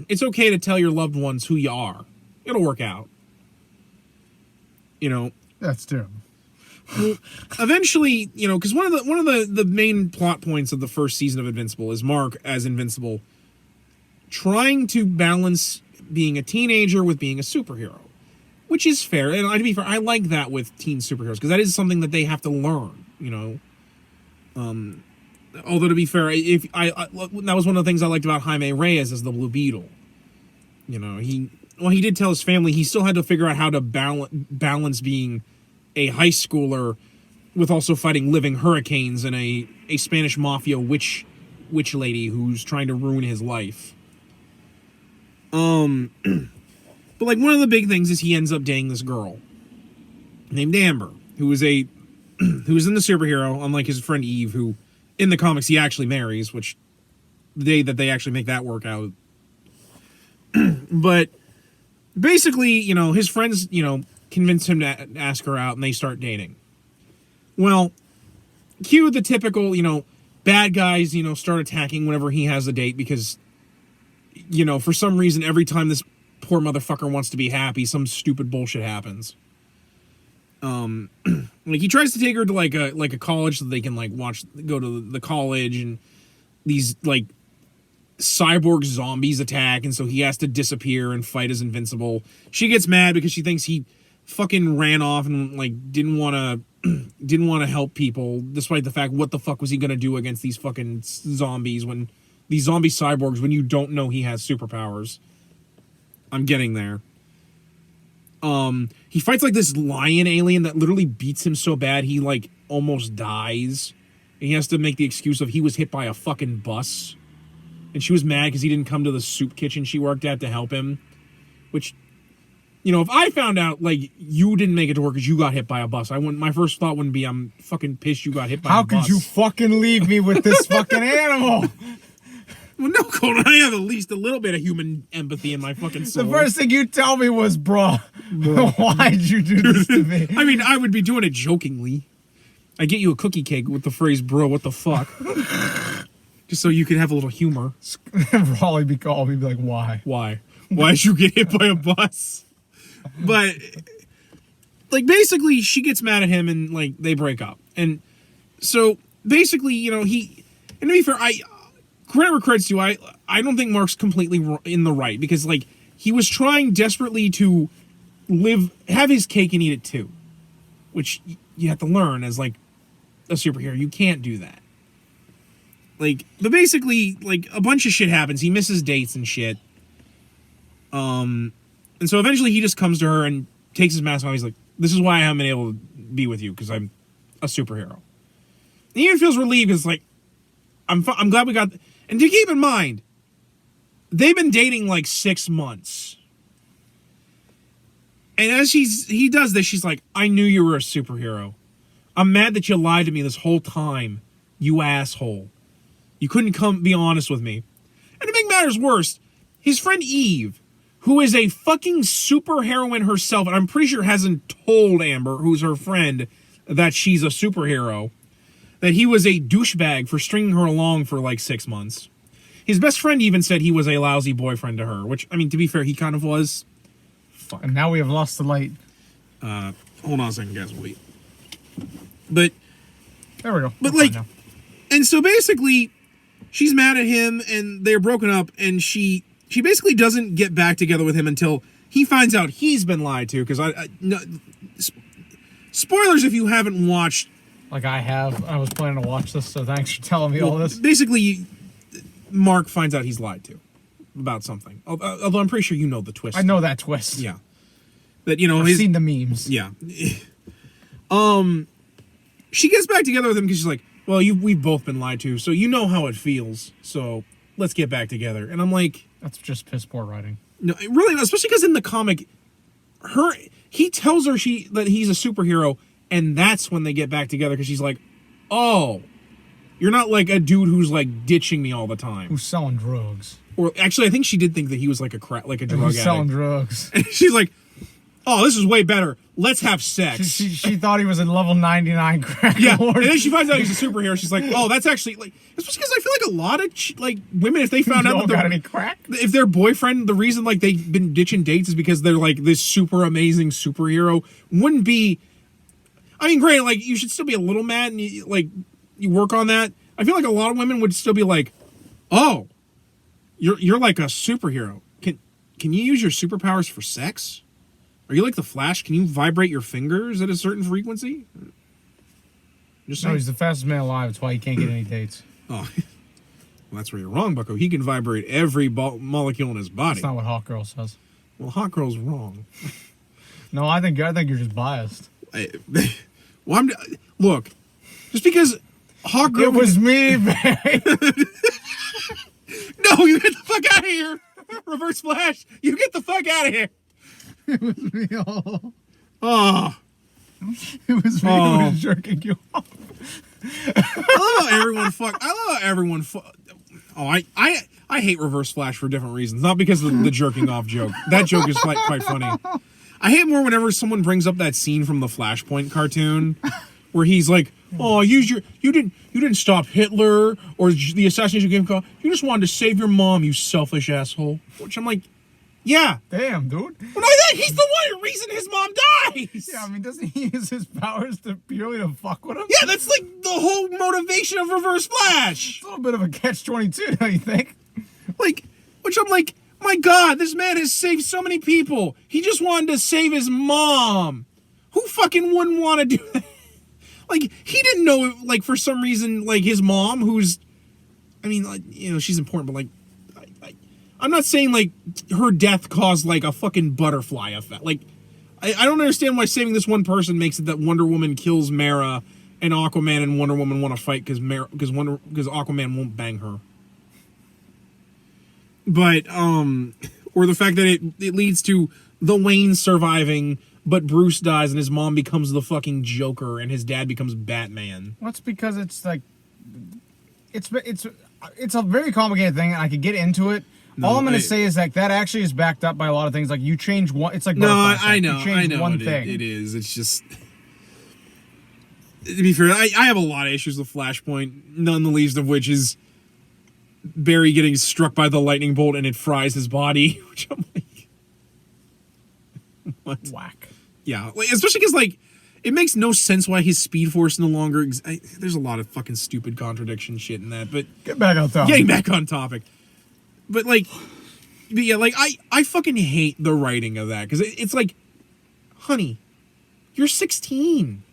it's okay to tell your loved ones who you are. It'll work out. That's terrible. Well, eventually, because one of the main plot points of the first season of Invincible is Mark as Invincible trying to balance being a teenager with being a superhero, which is fair. And to be fair, I like that with teen superheroes, because that is something that they have to learn. Although to be fair, that was one of the things I liked about Jaime Reyes as the Blue Beetle. He did tell his family he still had to figure out how to balance being a high schooler with also fighting living hurricanes and a Spanish mafia witch lady who's trying to ruin his life. But like one of the big things is he ends up dating this girl named Amber, who is in the superhero, unlike his friend Eve, who in the comics he actually marries, which the day that they actually make that work out. But basically, you know, his friends, you know, convince him to ask her out, and they start dating. Well, cue the typical, you know, bad guys, you know, start attacking whenever he has a date because, you know, for some reason, every time this poor motherfucker wants to be happy, some stupid bullshit happens. Like he tries to take her to like a college so they can like go to the college, and these like cyborg zombies attack, and so he has to disappear and fight as invincible. She gets mad because she thinks he fucking ran off and like didn't want to help people, despite the fact what the fuck was he gonna do against these fucking zombies, when these zombie cyborgs, when you don't know he has superpowers. I'm getting there. He fights like this lion alien that literally beats him so bad he like almost dies. And he has to make the excuse of he was hit by a fucking bus. And she was mad because he didn't come to the soup kitchen she worked at to help him. Which, you know, if I found out like you didn't make it to work because you got hit by a bus, my first thought wouldn't be I'm fucking pissed you got hit by a bus. How could you fucking leave me with this fucking animal? Well, no, Conan, I have at least a little bit of human empathy in my fucking soul. The first thing you tell me was, bruh, why'd you do this to me? I mean, I would be doing it jokingly. I get you a cookie cake with the phrase, bro, what the fuck? Just so you could have a little humor. Raleigh be called me, be like, why? Why? Why'd you get hit by a bus? But, like, basically, she gets mad at him and, like, they break up. And so, basically, you know, and to be fair, credit where credit's due, I don't think Mark's completely in the right, because like he was trying desperately to have his cake and eat it too, which you have to learn as like a superhero. You can't do that. Like, but basically, like a bunch of shit happens. He misses dates and shit. And so eventually he just comes to her and takes his mask off. He's like, "This is why I haven't been able to be with you, because I'm a superhero." And he even feels relieved because like I'm glad we got. And to keep in mind, they've been dating like 6 months. And as he does this, she's like, "I knew you were a superhero. I'm mad that you lied to me this whole time, you asshole. You couldn't be honest with me." And to make matters worse, his friend Eve, who is a fucking superheroine herself, and I'm pretty sure hasn't told Amber, who's her friend, that she's a superhero, that he was a douchebag for stringing her along for like 6 months. His best friend even said he was a lousy boyfriend to her, which, I mean, to be fair, he kind of was. Fuck. And now we have lost the light. Hold on a second, guys. Wait. But there we go. But like, and so basically, she's mad at him, and they're broken up, and she basically doesn't get back together with him until he finds out he's been lied to. Because no, spoilers if you haven't watched. Like I have. I was planning to watch this, so thanks for telling me all this. Basically, Mark finds out he's lied to about something. Although I'm pretty sure you know the twist. I know that twist. Yeah. That, you know, I've seen the memes. Yeah. She gets back together with him because she's like, "Well, we've both been lied to, so you know how it feels. So let's get back together." And I'm like, that's just piss poor writing. No, really, especially because in the comic, he tells her that he's a superhero. And that's when they get back together, because she's like, "Oh, you're not like a dude who's like ditching me all the time. Who's selling drugs." Or actually, I think she did think that he was like a drug addict. Selling drugs. And she's like, "Oh, this is way better. Let's have sex." She thought he was a level 99 crack Yeah, lord. and then she finds out he's a superhero. She's like, "Oh, that's actually like," especially because I feel like a lot of like women, if they found out that got any crack, if their boyfriend, the reason like they've been ditching dates is because they're like this super amazing superhero, wouldn't be. I mean, great, like, you should still be a little mad and you work on that. I feel like a lot of women would still be like, "Oh, you're like a superhero. Can you use your superpowers for sex? Are you like the Flash? Can you vibrate your fingers at a certain frequency?" Just saying. No, he's the fastest man alive. That's why he can't get any dates. Oh, well, that's where you're wrong, Bucko. He can vibrate every molecule in his body. That's not what Hot Girl says. Well, Hot Girl's wrong. No, I think you're just biased. Well, look, just because Hawk Girl... It was me, babe. No, you get the fuck out of here. Reverse Flash, you get the fuck out of here. It was me all. Oh. It was me who was jerking you off. I love how everyone Oh, I hate Reverse Flash for different reasons. Not because of the jerking off joke. That joke is quite funny. I hate more whenever someone brings up that scene from the Flashpoint cartoon where he's like, "Oh, you didn't stop Hitler or the assassination game call. You just wanted to save your mom, you selfish asshole." Which I'm like, yeah. Damn, dude. Well, no, he's the reason his mom dies. Yeah, I mean, doesn't he use his powers purely to fuck with him? Yeah, that's like the whole motivation of Reverse Flash. It's a little bit of a catch-22, don't you think? Like, which I'm like, my God, this man has saved so many people. He just wanted to save his mom. Who fucking wouldn't want to do that? Like, he didn't know, like, for some reason, like, his mom, who's, I mean, like, you know, she's important, but, like, I'm not saying, like, her death caused, like, a fucking butterfly effect. Like, I don't understand why saving this one person makes it that Wonder Woman kills Mara and Aquaman and Wonder Woman want to fight because Aquaman won't bang her. But, or the fact that it leads to the Wayne surviving, but Bruce dies and his mom becomes the fucking Joker and his dad becomes Batman. Well, it's because it's like, it's a very complicated thing, and I could get into it. No, all I'm going to say is that actually is backed up by a lot of things. Like, you change one, it's like, no, I know, you change one thing. It is. It's just, to be fair, I have a lot of issues with Flashpoint, none the least of which is Barry getting struck by the lightning bolt and it fries his body, which I'm like, what? Whack. Yeah, like, especially because, like, it makes no sense why his Speed Force no longer... there's a lot of fucking stupid contradiction shit in that, but... Get back on topic. Getting back on topic. But, like... But yeah, like, I fucking hate the writing of that, because it's like, honey, you're 16.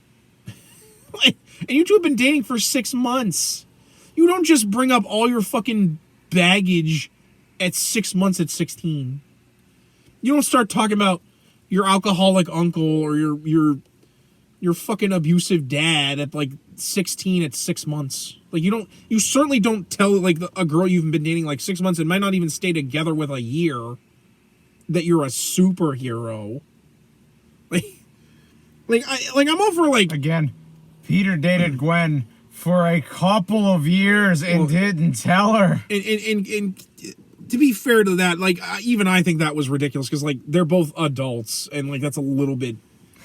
Like, and you two have been dating for 6 months. You don't just bring up all your fucking baggage at 6 months at 16. You don't start talking about your alcoholic uncle or your fucking abusive dad at like 16 at 6 months. Like, you certainly don't tell like a girl you've been dating like 6 months and might not even stay together with a year that you're a superhero. I'm over like, again, Peter dated Gwen for a couple of years and didn't tell her. And to be fair to that, like, even I think that was ridiculous because, like, they're both adults and, like, that's a little bit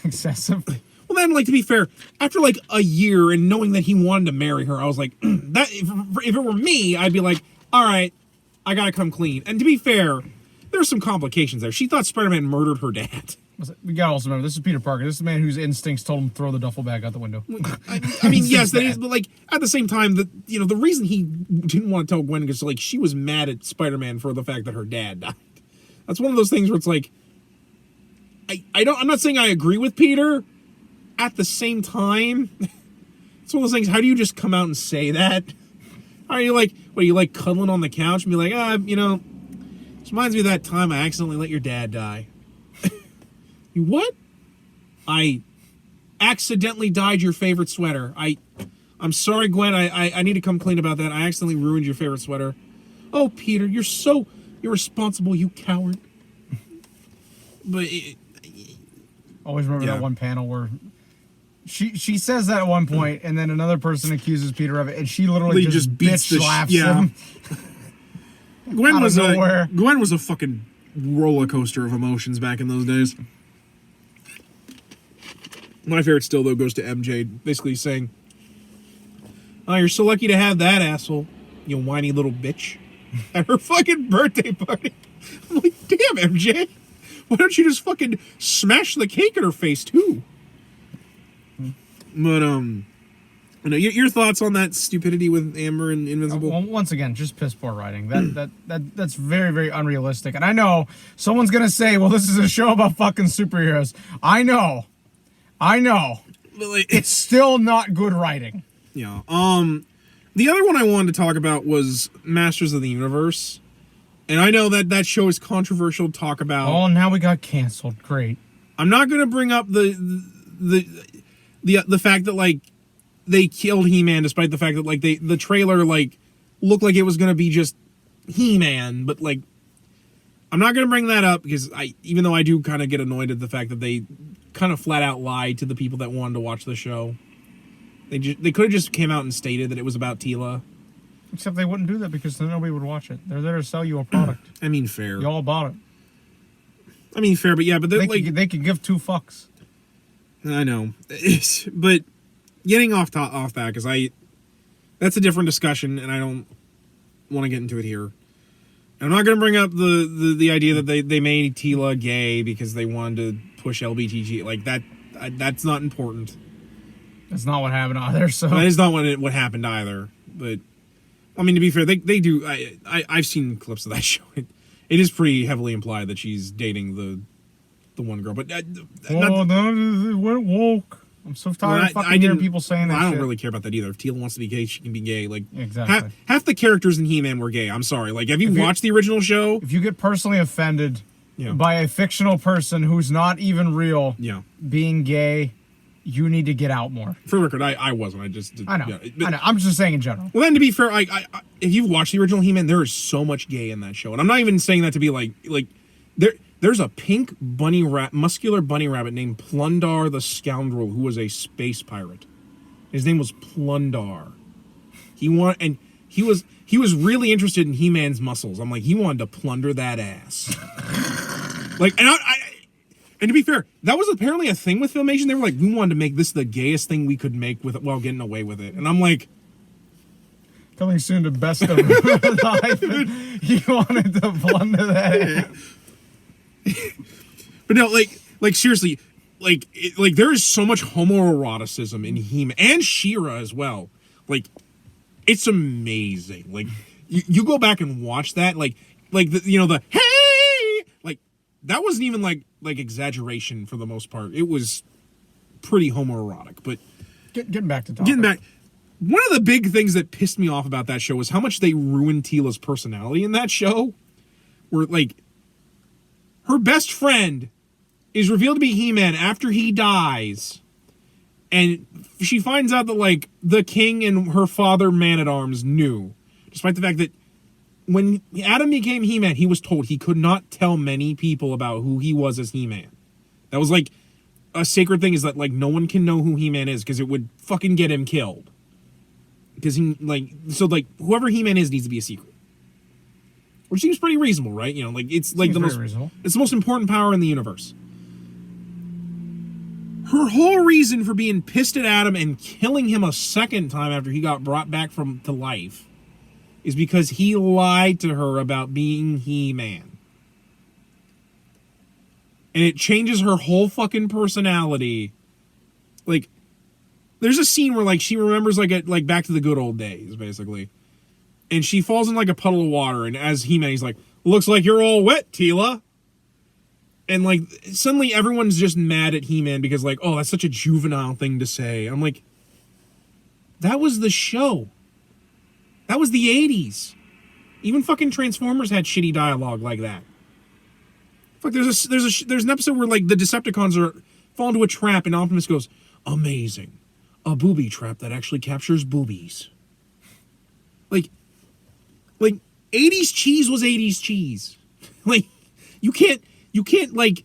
excessive. Well, then, like, to be fair, after, like, a year and knowing that he wanted to marry her, I was like, that if it were me, I'd be like, all right, I gotta come clean. And to be fair, there were some complications there. She thought Spider-Man murdered her dad. We gotta also remember, this is Peter Parker. This is the man whose instincts told him to throw the duffel bag out the window. I mean, yes, that is, but, like, at the same time, the reason he didn't want to tell Gwen is, like, she was mad at Spider-Man for the fact that her dad died. That's one of those things where it's like, I'm not saying I agree with Peter. At the same time, it's one of those things, how do you just come out and say that? Are you like, what, you like cuddling on the couch and be like, this reminds me of that time I accidentally let your dad die. You what? I accidentally dyed your favorite sweater. I'm sorry, Gwen, I need to come clean about that. I accidentally ruined your favorite sweater. Oh, Peter, you're so irresponsible, you coward. But always remember that one panel where she says that at one point, and then another person accuses Peter of it, and she literally just bitch slaps him. Gwen was a fucking roller coaster of emotions back in those days. My favorite still, though, goes to MJ, basically saying, "Oh, you're so lucky to have that asshole, you whiny little bitch," at her fucking birthday party. I'm like, damn, MJ, why don't you just fucking smash the cake in her face too? But your thoughts on that stupidity with Amber and Invincible? Well, once again, just piss poor writing. That's very, very unrealistic. And I know someone's gonna say, "Well, this is a show about fucking superheroes." I know. But like, it's still not good writing. Yeah. The other one I wanted to talk about was Masters of the Universe, and I know that show is controversial to talk about. Oh, now we got canceled. Great. I'm not gonna bring up the the fact that like they killed He-Man, despite the fact that like the trailer like looked like it was gonna be just He-Man, but like I'm not gonna bring that up because even though I do kind of get annoyed at the fact that they kind of flat out lied to the people that wanted to watch the show. They could have just came out and stated that it was about Teela. Except they wouldn't do that because then nobody would watch it. They're there to sell you a product. I mean, fair. You all bought it. I mean, fair, but yeah, but they could give two fucks. I know, but getting off that because that's a different discussion, and I don't want to get into it here. I'm not going to bring up the idea that they made Teela gay because they wanted to push LBTG like that. That's not important. That's not what happened either. So that is not what happened either. But I mean, to be fair, they do. I've seen clips of that show. It is pretty heavily implied that she's dating the one girl. But no, it went woke. I'm so tired of fucking hearing people saying that. I don't shit. really care about that either. If Teela wants to be gay, she can be gay. Like exactly. Half the characters in He-Man were gay. I'm sorry. Like, have you watched the original show? If you get personally offended by a fictional person who's not even real, being gay, you need to get out more. For the record, I wasn't. I know. I know. I'm just saying in general. Well, then to be fair, if you've watched the original He-Man, there is so much gay in that show, and I'm not even saying that to be like there's a pink muscular bunny rabbit named Plundar the Scoundrel who was a space pirate. His name was Plundar. He was really interested in He-Man's muscles. I'm like, he wanted to plunder that ass. Like, and to be fair, that was apparently a thing with Filmation. They were like, we wanted to make this the gayest thing we could make while getting away with it. And I'm like, coming soon to Best of the Hyphen. He wanted to plunder that ass. But no, like seriously, like there is so much homoeroticism in He-Man and She-Ra as well. Like, it's amazing. Like, you go back and watch that, like the hey, like that wasn't even like exaggeration for the most part. It was pretty homoerotic. But getting back to topic. One of the big things that pissed me off about that show was how much they ruined Teela's personality in that show. Where like, her best friend is revealed to be He-Man after he dies. And she finds out that, like, the king and her father, Man-at-Arms, knew. Despite the fact that when Adam became He-Man, he was told he could not tell many people about who he was as He-Man. That was, like, a sacred thing, is that, like, no one can know who He-Man is because it would fucking get him killed. Because whoever He-Man is needs to be a secret. Which seems pretty reasonable, right? You know, like, it's like it's the most important power in the universe. Her whole reason for being pissed at Adam and killing him a second time after he got brought back to life is because he lied to her about being He-Man. And it changes her whole fucking personality. Like, there's a scene where, like, she remembers, like back to the good old days, basically. And she falls in like a puddle of water, and as He-Man, he's like, looks like you're all wet, Teela. And like, suddenly everyone's just mad at He-Man because like, oh, that's such a juvenile thing to say. I'm like, that was the show. That was the 80s. Even fucking Transformers had shitty dialogue like that. Fuck, there's an episode where like the Decepticons fall into a trap, and Optimus goes, amazing. A booby trap that actually captures boobies. Like 80s cheese was 80s cheese. Like, you can't like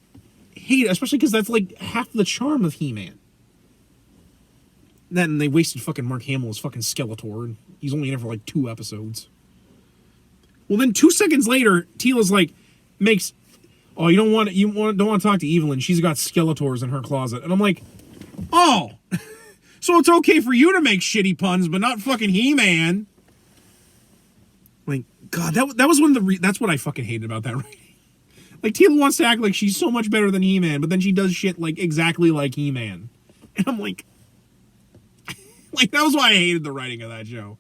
hate it, especially because that's like half the charm of He-Man. Then they wasted fucking Mark Hamill as fucking Skeletor, and he's only in it for like 2 episodes. Well, then 2 seconds later, Teela's like oh, don't want to talk to Evelyn. She's got Skeletors in her closet, and I'm like, oh, so it's okay for you to make shitty puns, but not fucking He-Man. Like, God, that was one of that's what I fucking hated about that writing. Like, Teela wants to act like she's so much better than He-Man, but then she does shit like exactly like He-Man. And I'm like, that was why I hated the writing of that show.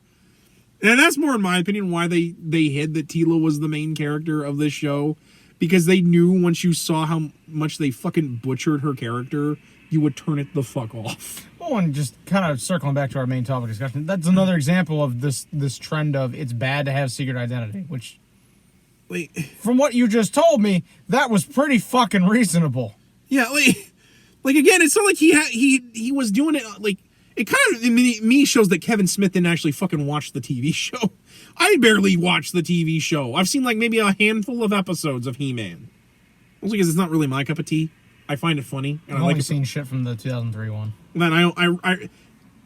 And that's more, in my opinion, why they hid that Teela was the main character of this show. Because they knew once you saw how much they fucking butchered her character, you would turn it the fuck off. Oh, and just kind of circling back to our main topic discussion, that's another example of this trend of it's bad to have secret identity, which, from what you just told me, that was pretty fucking reasonable. Yeah, Like, again, it's not like he was doing it, like, it kind of, me shows that Kevin Smith didn't actually fucking watch the TV show. I barely watched the TV show. I've seen, like, maybe a handful of episodes of He-Man. Mostly because it's not really my cup of tea. I find it funny. And I've only seen shit from the 2003 one. Then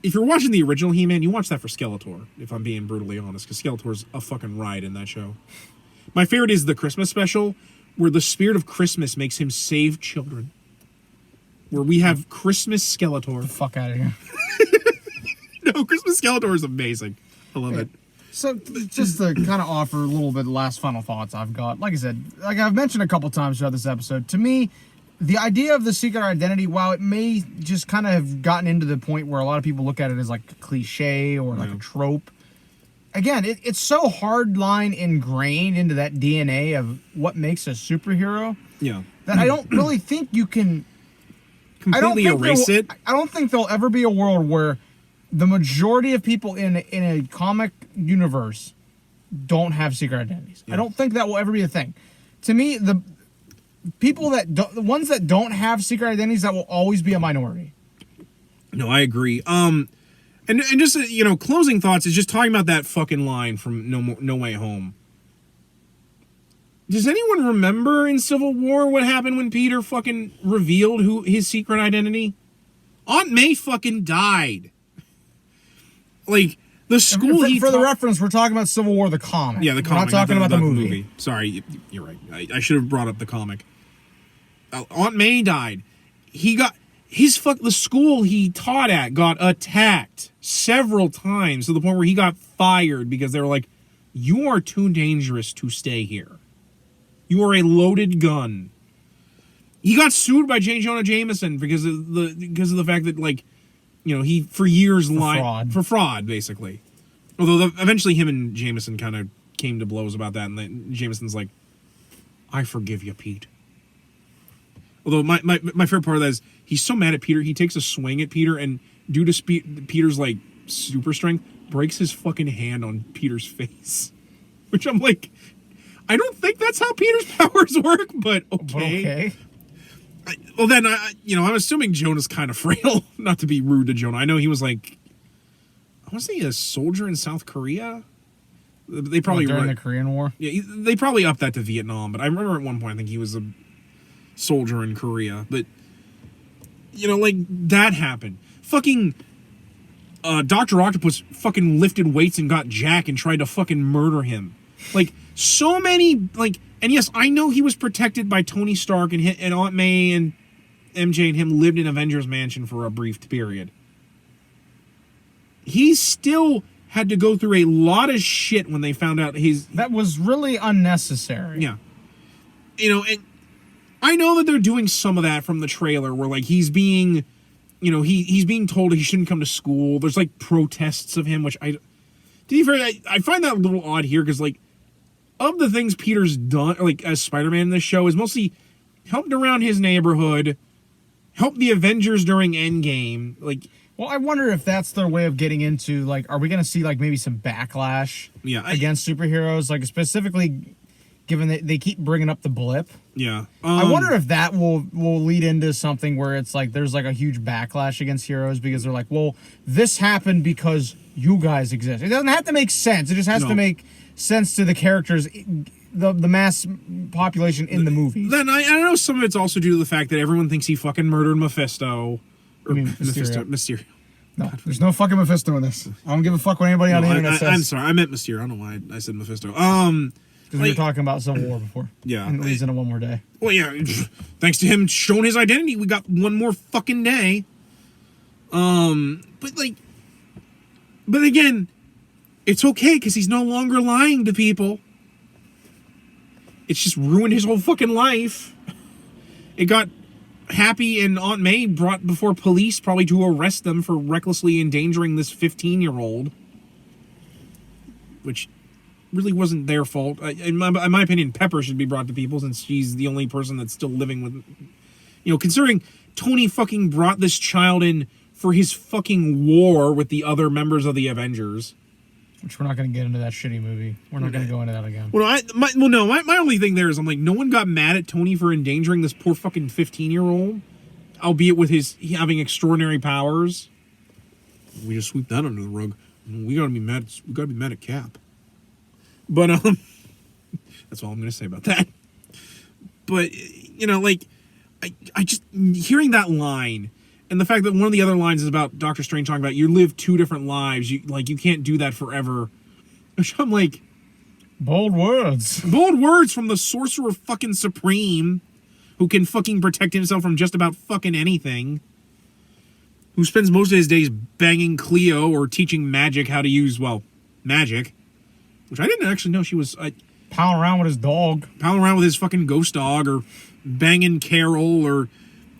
if you're watching the original He-Man, you watch that for Skeletor, if I'm being brutally honest, because Skeletor's a fucking ride in that show. My favorite is the Christmas special, where the spirit of Christmas makes him save children. Where we have Christmas Skeletor. Get the fuck out of here. No, Christmas Skeletor is amazing. I love it. So, just to kind of offer a little bit of last final thoughts I've got. Like I said, like I've mentioned a couple times throughout this episode, to me, the idea of the secret identity, while it may just kind of have gotten into the point where a lot of people look at it as like a cliche or like a trope, again, it's so hardline ingrained into that DNA of what makes a superhero that I don't really think you can completely erase it. I don't think there'll ever be a world where the majority of people in a comic universe don't have secret identities. I don't think that will ever be a thing. To me, the people the ones that don't have secret identities, that will always be a minority. No, I agree. And just, closing thoughts is just talking about that fucking line from No Way Home. Does anyone remember in Civil War what happened when Peter fucking revealed his secret identity? Aunt May fucking died. Like, the school for the reference, we're talking about Civil War, the comic. Yeah, the comic. We're not talking about the movie. Sorry, you're right. I should have brought up the comic. Aunt May died. The school he taught at got attacked several times to the point where he got fired because they were like, "You are too dangerous to stay here. You are a loaded gun." He got sued by J. Jonah Jameson because of the fact that, like, he for years lied for fraud, basically. Although eventually him and Jameson kind of came to blows about that, and then Jameson's like, "I forgive you, Pete." Although my favorite part of that is he's so mad at Peter, he takes a swing at Peter, and due to Peter's, like, super strength, breaks his fucking hand on Peter's face. Which I'm like, I don't think that's how Peter's powers work, but okay. I'm assuming Jonah's kind of frail. Not to be rude to Jonah. I know he was, like, I want to say a soldier in South Korea. They probably during the Korean War. Yeah, they probably upped that to Vietnam. But I remember at one point I think he was a soldier in Korea. But like, that happened. Fucking Dr. Octopus fucking lifted weights and got Jack and tried to fucking murder him. Like, so many, like. And yes, I know he was protected by Tony Stark, and Aunt May and MJ and him lived in Avengers Mansion for a brief period. He still had to go through a lot of shit when they found out that was really unnecessary. Yeah. And I know that they're doing some of that from the trailer where, like, he's being, he's being told he shouldn't come to school. There's, like, protests of him, which I find that a little odd here because, like, of the things Peter's done, like, as Spider-Man in this show, is mostly helped around his neighborhood, helped the Avengers during Endgame. Like, well, I wonder if that's their way of getting into, like, are we going to see, like, maybe some backlash against superheroes? Like, specifically, given that they keep bringing up the blip. Yeah. I wonder if that will lead into something where it's like there's, like, a huge backlash against heroes because they're like, well, this happened because you guys exist. It doesn't have to make sense. It just has to make sense to the characters, the mass population in the movies. Then I know some of it's also due to the fact that everyone thinks he fucking murdered Mephisto. Or Mysterio. No, there's no fucking Mephisto in this. I don't give a fuck what anybody on the internet says. I'm sorry, I meant Mysterio. I don't know why I said Mephisto. Because we were talking about Civil War before. Yeah. And he's in it one more day. Well, yeah, thanks to him showing his identity, we got one more fucking day. But again, it's okay because he's no longer lying to people. It's just ruined his whole fucking life. It got Happy and Aunt May brought before police, probably to arrest them for recklessly endangering this 15-year-old. Which really wasn't their fault. In my opinion, Pepper should be brought to people since she's the only person that's still living with... considering Tony fucking brought this child in for his fucking war with the other members of the Avengers. Which we're not going to get into that shitty movie. We're not going to go into that again. Well, my only thing there is I'm like, no one got mad at Tony for endangering this poor fucking 15-year-old. albeit with his having extraordinary powers. We just sweep that under the rug. We gotta be mad. We gotta be mad at Cap. But that's all I'm gonna say about that. But like, I just hearing that line. And the fact that one of the other lines is about Doctor Strange talking about you live 2 different lives. You can't do that forever. Which I'm like, bold words. Bold words from the Sorcerer fucking Supreme, who can fucking protect himself from just about fucking anything. Who spends most of his days banging Cleo or teaching magic how to use, magic. Which I didn't actually know she was... Palling around with his dog. Palling around with his fucking ghost dog, or banging Carol, or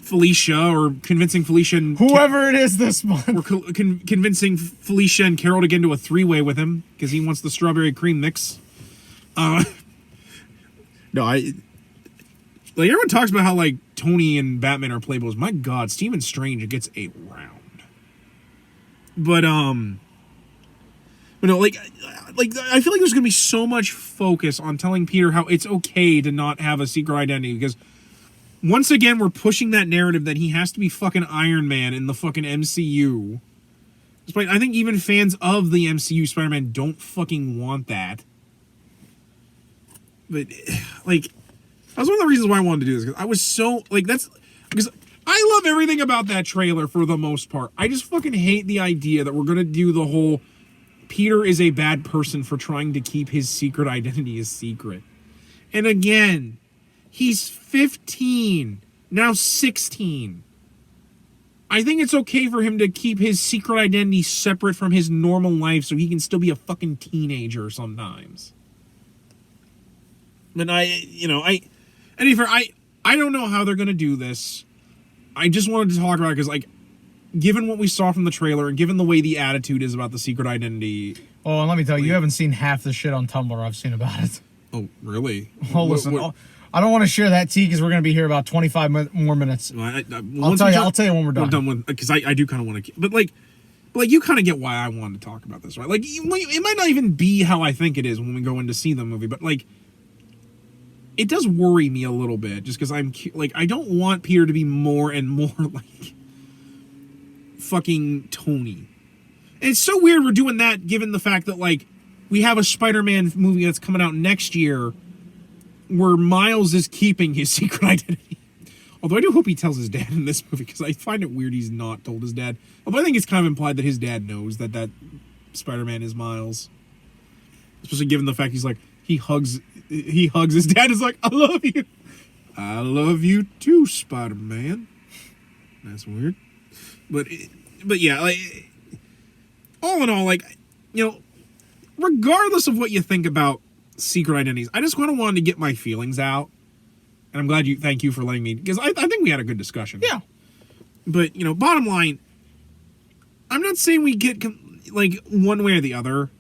Felicia, or convincing Felicia and... Whoever it is this month. Or convincing Felicia and Carol to get into a 3-way with him, because he wants the strawberry cream mix. No, like, everyone talks about how, like, Tony and Batman are playboys. My God, Stephen Strange gets a round. But no, like, I feel like there's gonna be so much focus on telling Peter how it's okay to not have a secret identity, because once again, we're pushing that narrative that he has to be fucking Iron Man in the fucking MCU. Despite, I think even fans of the MCU Spider-Man don't fucking want that. But, like, that's one of the reasons why I wanted to do this. Because I was so, like, because I love everything about that trailer for the most part. I just fucking hate the idea that we're going to do the whole Peter is a bad person for trying to keep his secret identity a secret. And again... He's 15, now 16. I think it's okay for him to keep his secret identity separate from his normal life so he can still be a fucking teenager sometimes. But I don't know how they're going to do this. I just wanted to talk about it because, like, given what we saw from the trailer and given the way the attitude is about the secret identity... Oh, and let me tell you, you haven't seen half the shit on Tumblr I've seen about it. Oh, really? Oh, listen... I don't want to share that tea because we're going to be here about 25 more minutes. Well, I'll tell you when we're done. We're done with, because I do kind of want to, but you kind of get why I wanted to talk about this, right? Like, it might not even be how I think it is when we go in to see the movie, but like, it does worry me a little bit just because I don't want Peter to be more and more like fucking Tony. And it's so weird we're doing that given the fact that, like, we have a Spider-Man movie that's coming out next year where Miles is keeping his secret identity. Although I do hope he tells his dad in this movie, because I find it weird he's not told his dad. Although I think it's kind of implied that his dad knows that Spider-Man is Miles. Especially given the fact he's like, he hugs his dad, is like, I love you. I love you too, Spider-Man. That's weird. But yeah, like, all in all, like, regardless of what you think about secret identities, I just kind of wanted to get my feelings out, and I'm glad thank you for letting me, because I think we had a good discussion. Yeah. But, bottom line, I'm not saying we get, like, one way or the other.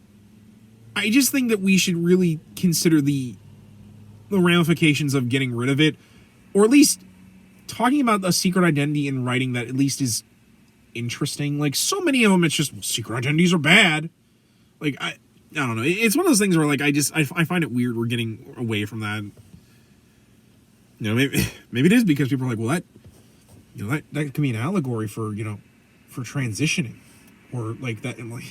I just think that we should really consider the ramifications of getting rid of it, or at least talking about a secret identity in writing that at least is interesting. Like, so many of them, it's just, well, secret identities are bad. Like, I don't know. It's one of those things where, like, I find it weird we're getting away from that. Maybe it is because people are like, well, that can be an allegory for, for transitioning, or like that. And like,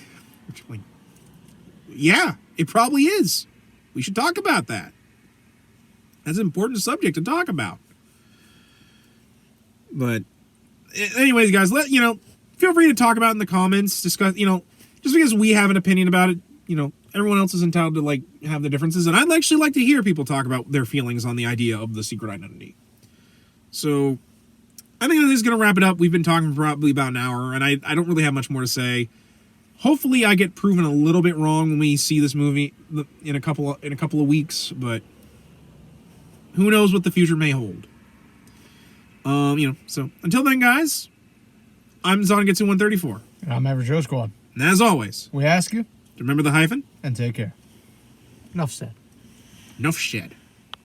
yeah, it probably is. We should talk about that. That's an important subject to talk about. But anyways, guys, feel free to talk about it in the comments. Discuss, just because we have an opinion about it, everyone else is entitled to, like, have the differences. And I'd actually like to hear people talk about their feelings on the idea of the secret identity. So I think this is going to wrap it up. We've been talking for probably about an hour, and I don't really have much more to say. Hopefully I get proven a little bit wrong when we see this movie in a couple of weeks, but who knows what the future may hold. So until then, guys, I'm Zongetsu 134. And I'm Average Joe Squad. And as always, we ask you remember the hyphen? and take care. Enough said. Enough shed.